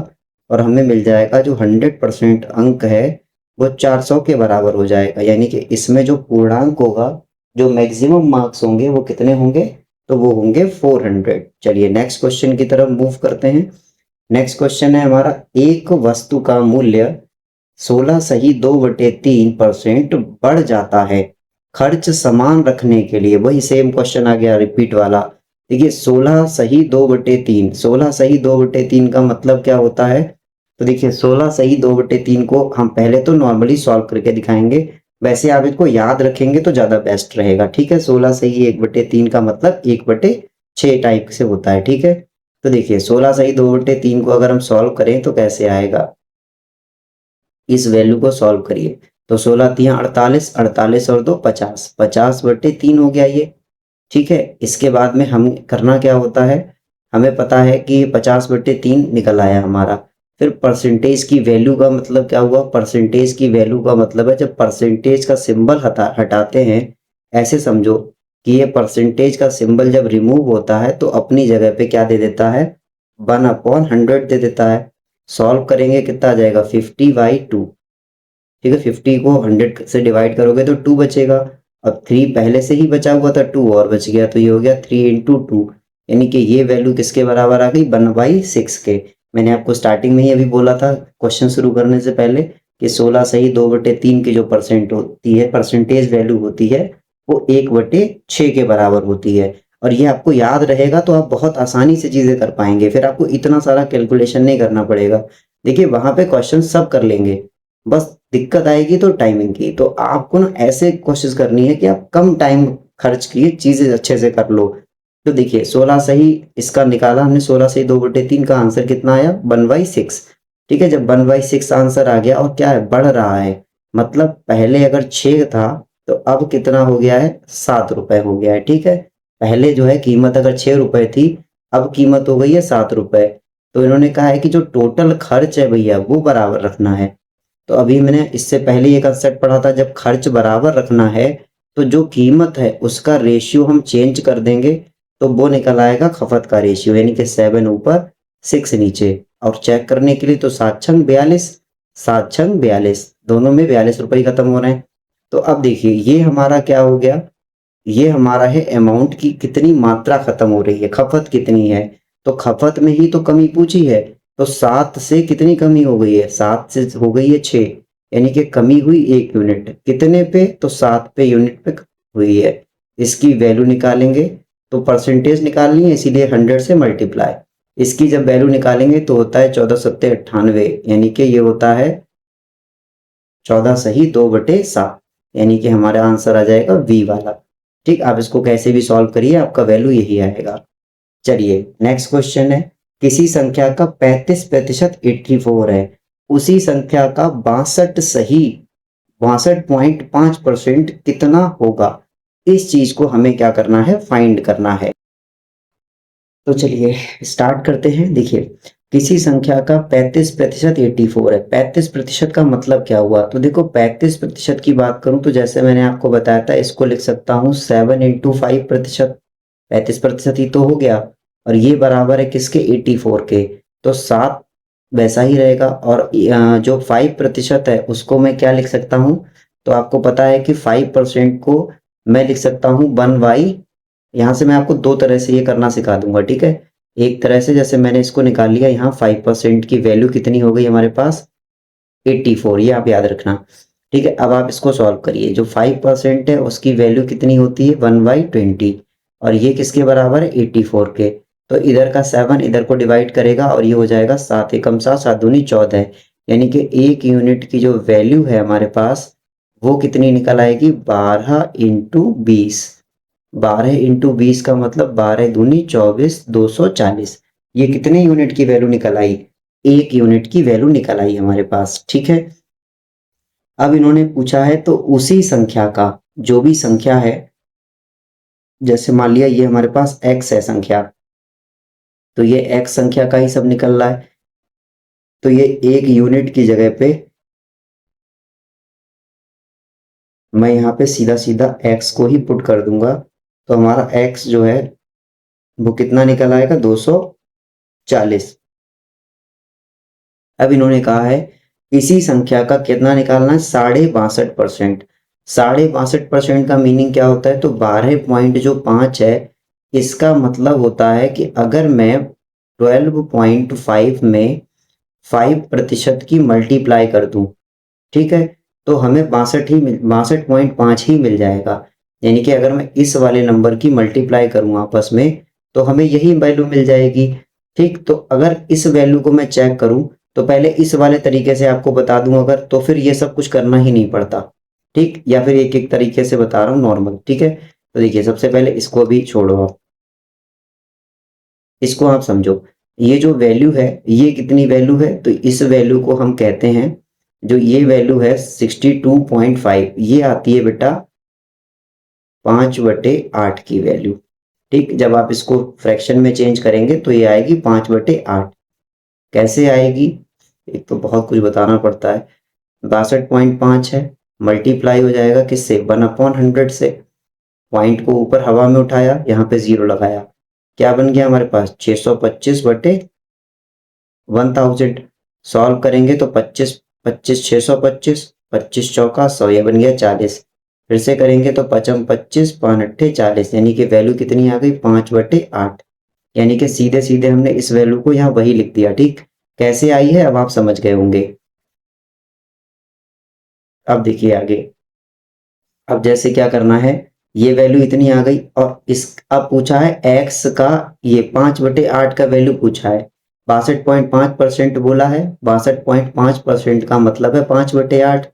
Speaker 1: और हमें मिल जाएगा जो 100% अंक है वो 400 के बराबर हो जाएगा। यानी कि इसमें जो पूर्णांक होगा, जो मैक्सिमम मार्क्स होंगे वो कितने होंगे, तो वो होंगे 400। चलिए नेक्स्ट क्वेश्चन की तरफ मूव करते हैं। नेक्स्ट क्वेश्चन है हमारा, एक वस्तु का मूल्य 16 सही 2/3% बढ़ जाता है, खर्च समान रखने के लिए। वही सेम क्वेश्चन आ गया रिपीट वाला, देखिए 16 सही 2/3, 16 सही 2/3 का मतलब क्या होता है? तो देखिए 16 सही 2/3 को हम पहले तो नॉर्मली सॉल्व करके दिखाएंगे, वैसे आप इसको याद रखेंगे तो ज़्यादा बेस्ट रहेगा, ठीक है। 16 सही 1/3 का मतलब 1/6 टाइप से होता है, ठीक है। तो देखिए 16 सही 2/3 को अगर हम सॉल्व करें तो कैसे आएगा, इस वैल्यू को सॉल्व करिए। तो 16 तिया 48, 48 और 2 50, 50/3 हो गया ये, ठीक है। इसके बाद में हम करना क्या होता है, हमें पता है कि 50/3 निकल आया हमारा। फिर परसेंटेज की वैल्यू का मतलब क्या हुआ, परसेंटेज की वैल्यू का मतलब है जब परसेंटेज का सिंबल हटाते हैं, ऐसे समझो कि ये परसेंटेज का सिंबल जब रिमूव होता है तो अपनी जगह पे क्या दे देता है, 1/100 दे देता है। सॉल्व करेंगे कितना आ जाएगा, 50/2, ठीक है। 50 को 100 से डिवाइड करोगे तो 2 बचेगा। अब 3 पहले से ही बचा हुआ था, 2 और बच गया, तो ये हो गया 3 × 2, यानी कि ये वैल्यू किसके बराबर आ गई, 1/6 के। मैंने आपको स्टार्टिंग में ही अभी बोला था क्वेश्चन शुरू करने से पहले कि 16 सही 2/3 की जो परसेंट होती है, परसेंटेज वैल्यू होती है, वो 1/6 के बराबर होती है। और ये आपको याद रहेगा तो आप बहुत आसानी से चीजें कर पाएंगे, फिर आपको इतना सारा कैलकुलेशन नहीं करना पड़ेगा। देखिए वहां पे क्वेश्चन सब कर लेंगे, बस दिक्कत आएगी तो टाइमिंग की। तो आपको ना ऐसे कोशिश करनी है कि आप कम टाइम खर्च किए चीजें अच्छे से कर लो। तो देखिए 16 सही इसका निकाला हमने, 16 सही 2/3 का आंसर कितना आया, 1/6, ठीक है। जब 1/6 आंसर आ गया और क्या है, बढ़ रहा है, मतलब पहले अगर 6 था तो अब कितना हो गया है, 7 रुपए हो गया है, ठीक है। पहले जो है कीमत अगर 6 रुपए थी, अब कीमत हो गई है 7 रुपए। तो इन्होंने कहा है कि जो टोटल खर्च है भैया वो बराबर रखना है। तो अभी मैंने इससे पहले ये कंसेप्ट पढ़ा था, जब खर्च बराबर रखना है तो जो कीमत है उसका रेशियो हम चेंज कर देंगे, तो वो निकल आएगा खपत का रेशियो, यानी कि 7 ऊपर 6 नीचे। और चेक करने के लिए तो 7×6 = 42, 7×6 = 42, दोनों में 42 रुपए खत्म हो रहे हैं। तो अब देखिए ये हमारा क्या हो गया, ये हमारा है अमाउंट की कितनी मात्रा खत्म हो रही है, खपत कितनी है। तो खपत में ही तो कमी पूछी है, तो 7 से कितनी कमी हो गई है, 7 से हो गई है 6, यानी कि कमी हुई 1 यूनिट, कितने पे, तो 7 पे यूनिट पे हुई है। इसकी वैल्यू निकालेंगे, तो परसेंटेज निकालनी है इसीलिए 100 से मल्टीप्लाई। इसकी जब वैल्यू निकालेंगे तो होता है 14×7 = 98, यानी कि ये होता है 14 सही 2/7, यानी कि हमारा आंसर आ जाएगा वी वाला। ठीक, आप इसको कैसे भी सॉल्व करिए, आपका वैल्यू यही आएगा। चलिए नेक्स्ट क्वेश्चन है, किसी संख्या का 35% 84 है, उसी संख्या का 62 सही 62.5% कितना होगा। इस चीज को हमें क्या करना है, फाइंड करना है। तो चलिए स्टार्ट करते हैं। देखिए किसी संख्या का 35% 84 है, 35% का मतलब क्या हुआ, तो देखो 35% की बात करूं तो जैसे मैंने आपको बताया था, इसको लिख सकता हूं 7 × 5%, 35% ही तो हो गया, और ये बराबर है किसके, 84 के, तो 7 वैसा ही रहेगा। और जो 5% है उसको मैं क्या लिख सकता हूँ, तो आपको पता है कि 5% को मैं लिख सकता हूँ 1/, यहाँ से मैं आपको दो तरह से ये करना सिखा दूंगा, ठीक है। एक तरह से जैसे मैंने इसको निकाल लिया, यहाँ 5% की वैल्यू कितनी हो गई हमारे पास, 84, ये आप याद रखना, ठीक है। अब आप इसको सॉल्व करिए, जो 5% है उसकी वैल्यू कितनी होती है, 1/20, और ये किसके बराबर है, 84 के। तो इधर का 7 इधर को डिवाइड करेगा और ये हो जाएगा 7 एकम 7, 7 दूनी 14, यानी कि 1 यूनिट की जो वैल्यू है हमारे पास वो कितनी निकल आएगी, 12 × 20, 12 × 20 का मतलब 12 दूनी 24, 240। ये कितने यूनिट की वैल्यू निकल आई, 1 यूनिट की वैल्यू निकल आई हमारे पास, ठीक है। अब इन्होंने पूछा है तो उसी संख्या का, जो भी संख्या है, जैसे मान लिया ये हमारे पास x है संख्या, तो ये x संख्या का ही सब निकल रहा है, तो ये 1 यूनिट की जगह पे मैं यहाँ पे सीधा सीधा x को ही पुट कर दूंगा, तो हमारा x जो है वो कितना निकल आएगा, 240। अब इन्होंने कहा है इसी संख्या का कितना निकालना है, 62.5%। 62.5% का मीनिंग क्या होता है, तो 12.5 है, इसका मतलब होता है कि अगर मैं 12.5 में 5% की मल्टीप्लाई कर दूं, ठीक है, तो हमें 62.5 ही मिल जाएगा। यानी कि अगर मैं इस वाले नंबर की मल्टीप्लाई करूं आपस में, तो हमें यही वैल्यू मिल जाएगी। ठीक, तो अगर इस वैल्यू को मैं चेक करूं तो पहले इस वाले तरीके से आपको बता दूं, अगर तो फिर ये सब कुछ करना ही नहीं पड़ता। ठीक, या फिर एक एक तरीके से बता रहा हूँ नॉर्मल। ठीक है, तो देखिए सबसे पहले इसको भी छोड़ो आप, इसको आप समझो। ये जो वैल्यू है, ये कितनी वैल्यू है, तो इस वैल्यू को हम कहते हैं, जो ये वैल्यू है 62.5, ये आती है बेटा 5/8 की वैल्यू। ठीक, जब आप इसको फ्रैक्शन में चेंज करेंगे तो ये आएगी 5/8। कैसे आएगी, एक तो बहुत कुछ बताना पड़ता है। 62.5 है, मल्टीप्लाई हो जाएगा किससे, 1/100 से। पॉइंट को ऊपर हवा में उठाया, यहाँ पे जीरो लगाया, क्या बन गया हमारे पास 625/1000। सॉल्व करेंगे तो 25 25 625, 25 चौका 100, ये बन गया 40। फिर से करेंगे तो 55 25 5 अट्ठे 40, यानी कि वैल्यू कितनी आ गई 5/8। यानी कि सीधे सीधे हमने इस वैल्यू को यहाँ वही लिख दिया। ठीक, कैसे आई है अब आप समझ गए होंगे। अब देखिए आगे, अब जैसे क्या करना है, ये वैल्यू इतनी आ गई और इस अब पूछा है x का, ये 5/8 का वैल्यू पूछा है। 62.5% बोला है, 62.5% का मतलब है 5/8।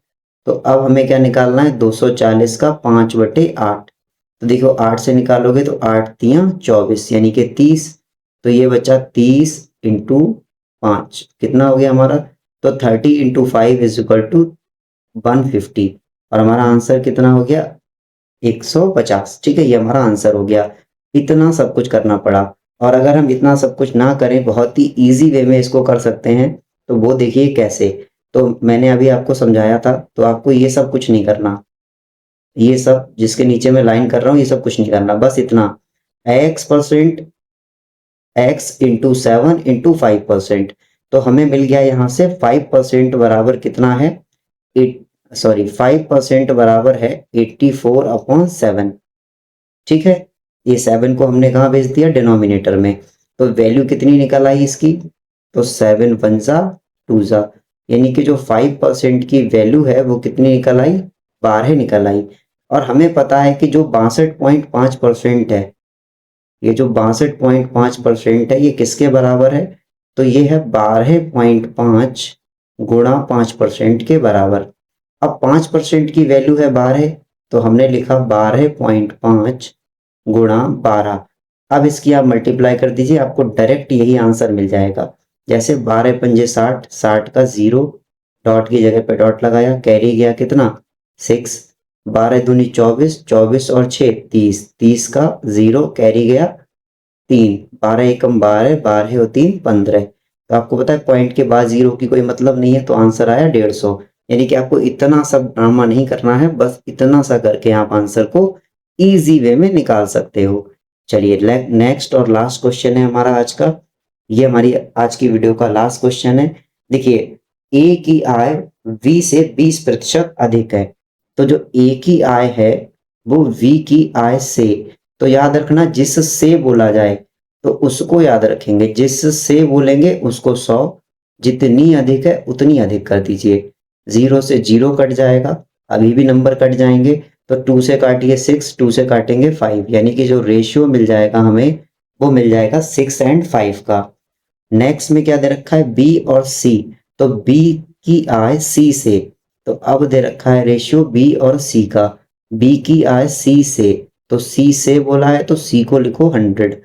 Speaker 1: तो अब हमें क्या निकालना है, 240 का 5/8। तो देखो 8 से निकालोगे तो 8 तियां 24, यानी कि 30। तो ये बचा 30 इंटू 5, कितना हो गया हमारा, तो 30 इंटू 5 इज इक्वल टू 150। और हमारा आंसर कितना हो गया, 150। ठीक है, ये हमारा आंसर हो गया। इतना सब कुछ करना पड़ा। और अगर हम इतना सब कुछ ना करें, बहुत ही इजी वे में इसको कर सकते हैं, तो वो देखिए कैसे। तो मैंने अभी आपको समझाया था, तो आपको ये सब कुछ नहीं करना, ये सब जिसके नीचे मैं लाइन कर रहा हूँ ये सब कुछ नहीं करना, बस इतना, x% x इंटू 7 इंटू 5%। तो हमें मिल गया यहाँ से 5% बराबर कितना है, 5% बराबर है 84/7। ठीक है, ये 7 को हमने कहाँ भेज दिया, डिनोमिनेटर में। तो वैल्यू कितनी निकल आई इसकी, तो 7 1 जा 2 जा, यानी कि जो 5% की वैल्यू है वो कितनी निकल आई, 12 निकल आई। और हमें पता है कि जो 62.5% है, ये जो 62.5% है, ये किसके बराबर है, तो ये है 12.5 गुणा 5% के बराबर। अब 5% की वैल्यू है 12, तो हमने लिखा 12.5 गुणा 12। अब इसकी आप मल्टीप्लाई कर दीजिए, आपको डायरेक्ट यही आंसर मिल जाएगा। जैसे 12 पंजे 60, 60 का 0, डॉट की जगह पे डॉट लगाया, कैरी गया कितना 6, 12 दूनी 24, 24 और 6 30, 30 का 0 कैरी गया 3, 12 एकम 12, 12 और 3 15। तो आपको पता है पॉइंट के बाद जीरो की कोई मतलब नहीं है, तो आंसर आया 150। यानी कि आपको इतना सब ड्रामा नहीं करना है, बस इतना सा करके आप आंसर को इजी वे में निकाल सकते हो। चलिए नेक्स्ट और लास्ट क्वेश्चन है हमारा आज का, ये हमारी आज की वीडियो का लास्ट क्वेश्चन है। देखिए, ए की आय वी से 20% अधिक है, तो जो ए की आय है वो वी की आय से, तो याद रखना जिससे बोला जाए तो उसको याद रखेंगे, जिससे बोलेंगे उसको 100, जितनी अधिक है उतनी अधिक कर दीजिए। 0 से 0 कट जाएगा, अभी भी नंबर कट जाएंगे, तो 2 से काटिए 6, 2 से काटेंगे 5, यानी कि जो रेशियो मिल जाएगा हमें वो मिल जाएगा 6 और 5 का। नेक्स्ट में क्या दे रखा है, बी और सी, तो बी की आय सी से, तो अब दे रखा है रेशियो बी और सी का, बी की आय सी से, तो सी से बोला है तो सी को लिखो 100।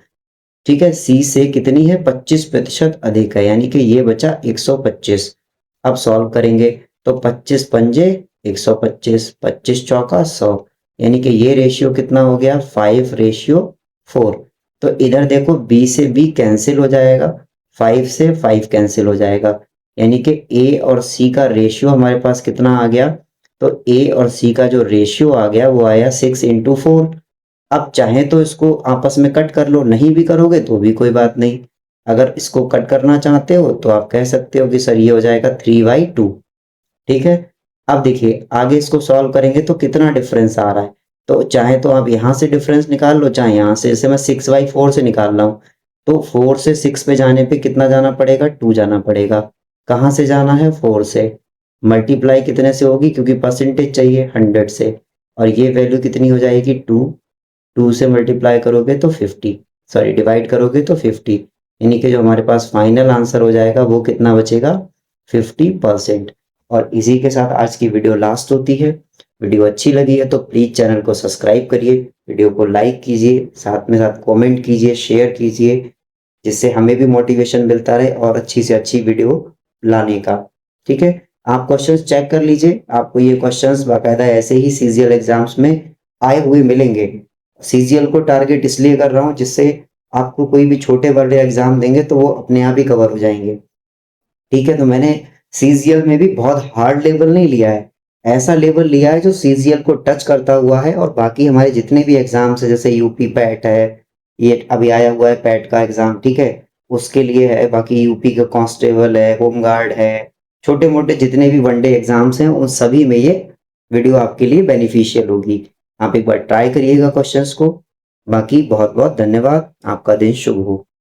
Speaker 1: ठीक है, सी से कितनी है 25% अधिक है, यानी कि ये बचा 125। अब सॉल्व करेंगे तो 25 पंजे 125, 25 चौका 100, यानी कि ये रेशियो कितना हो गया 5/4। तो इधर देखो बी से बी कैंसिल हो जाएगा, 5 से 5 कैंसिल हो जाएगा, यानी कि ए और सी का रेशियो हमारे पास कितना आ गया, तो ए और सी का जो रेशियो आ गया वो आया 6/4। अब चाहे तो इसको आपस में कट कर लो, नहीं भी करोगे तो भी कोई बात नहीं। अगर इसको कट करना चाहते हो तो आप कह सकते हो कि सर ये हो जाएगा 3/2। ठीक है, अब देखिए आगे इसको सॉल्व करेंगे तो कितना डिफरेंस आ रहा है, तो चाहे तो आप यहाँ से डिफरेंस निकाल लो, चाहे यहाँ से, जैसे मैं 6/4 से निकाल रहा हूँ, तो 4 से 6 पे जाने पे कितना जाना पड़ेगा, 2 जाना पड़ेगा। कहाँ से जाना है, 4 से। मल्टीप्लाई कितने से होगी, क्योंकि परसेंटेज चाहिए 100 से, और ये वैल्यू कितनी हो जाएगी 2, 2 से मल्टीप्लाई करोगे तो 50, सॉरी डिवाइड करोगे तो 50, यानी कि जो हमारे पास फाइनल आंसर हो जाएगा वो कितना बचेगा, 50%। और इसी के साथ आज की वीडियो लास्ट होती है। वीडियो अच्छी लगी है तो प्लीज चैनल को सब्सक्राइब करिए, वीडियो को लाइक कीजिए, साथ में साथ कमेंट कीजिए, शेयर कीजिए, जिससे हमें भी मोटिवेशन मिलता रहे और अच्छी से अच्छी वीडियो लाने का। ठीक है, आप क्वेश्चंस चेक कर लीजिए, आपको ये क्वेश्चंस बाकायदा ऐसे ही सीजीएल एग्जाम्स में आए हुए मिलेंगे। सीजीएल को टारगेट इसलिए कर रहा हूँ जिससे आपको कोई भी छोटे बड़े एग्जाम देंगे तो वो अपने आप ही कवर हो जाएंगे। ठीक है, तो मैंने सीजीएल में भी बहुत हार्ड लेवल नहीं लिया है, ऐसा लेवल लिया है जो सीजीएल को टच करता हुआ है। और बाकी हमारे जितने भी एग्जाम्स है, जैसे यूपी पैट है, ये अभी आया हुआ है पैट का एग्जाम, ठीक है, उसके लिए है, बाकी यूपी का कांस्टेबल है, होमगार्ड है, छोटे मोटे जितने भी वनडे एग्जाम्स हैं उन सभी में ये वीडियो आपके लिए बेनिफिशियल होगी। आप एक बार ट्राई करिएगा क्वेश्चंस को। बाकी बहुत बहुत धन्यवाद, आपका दिन शुभ हो।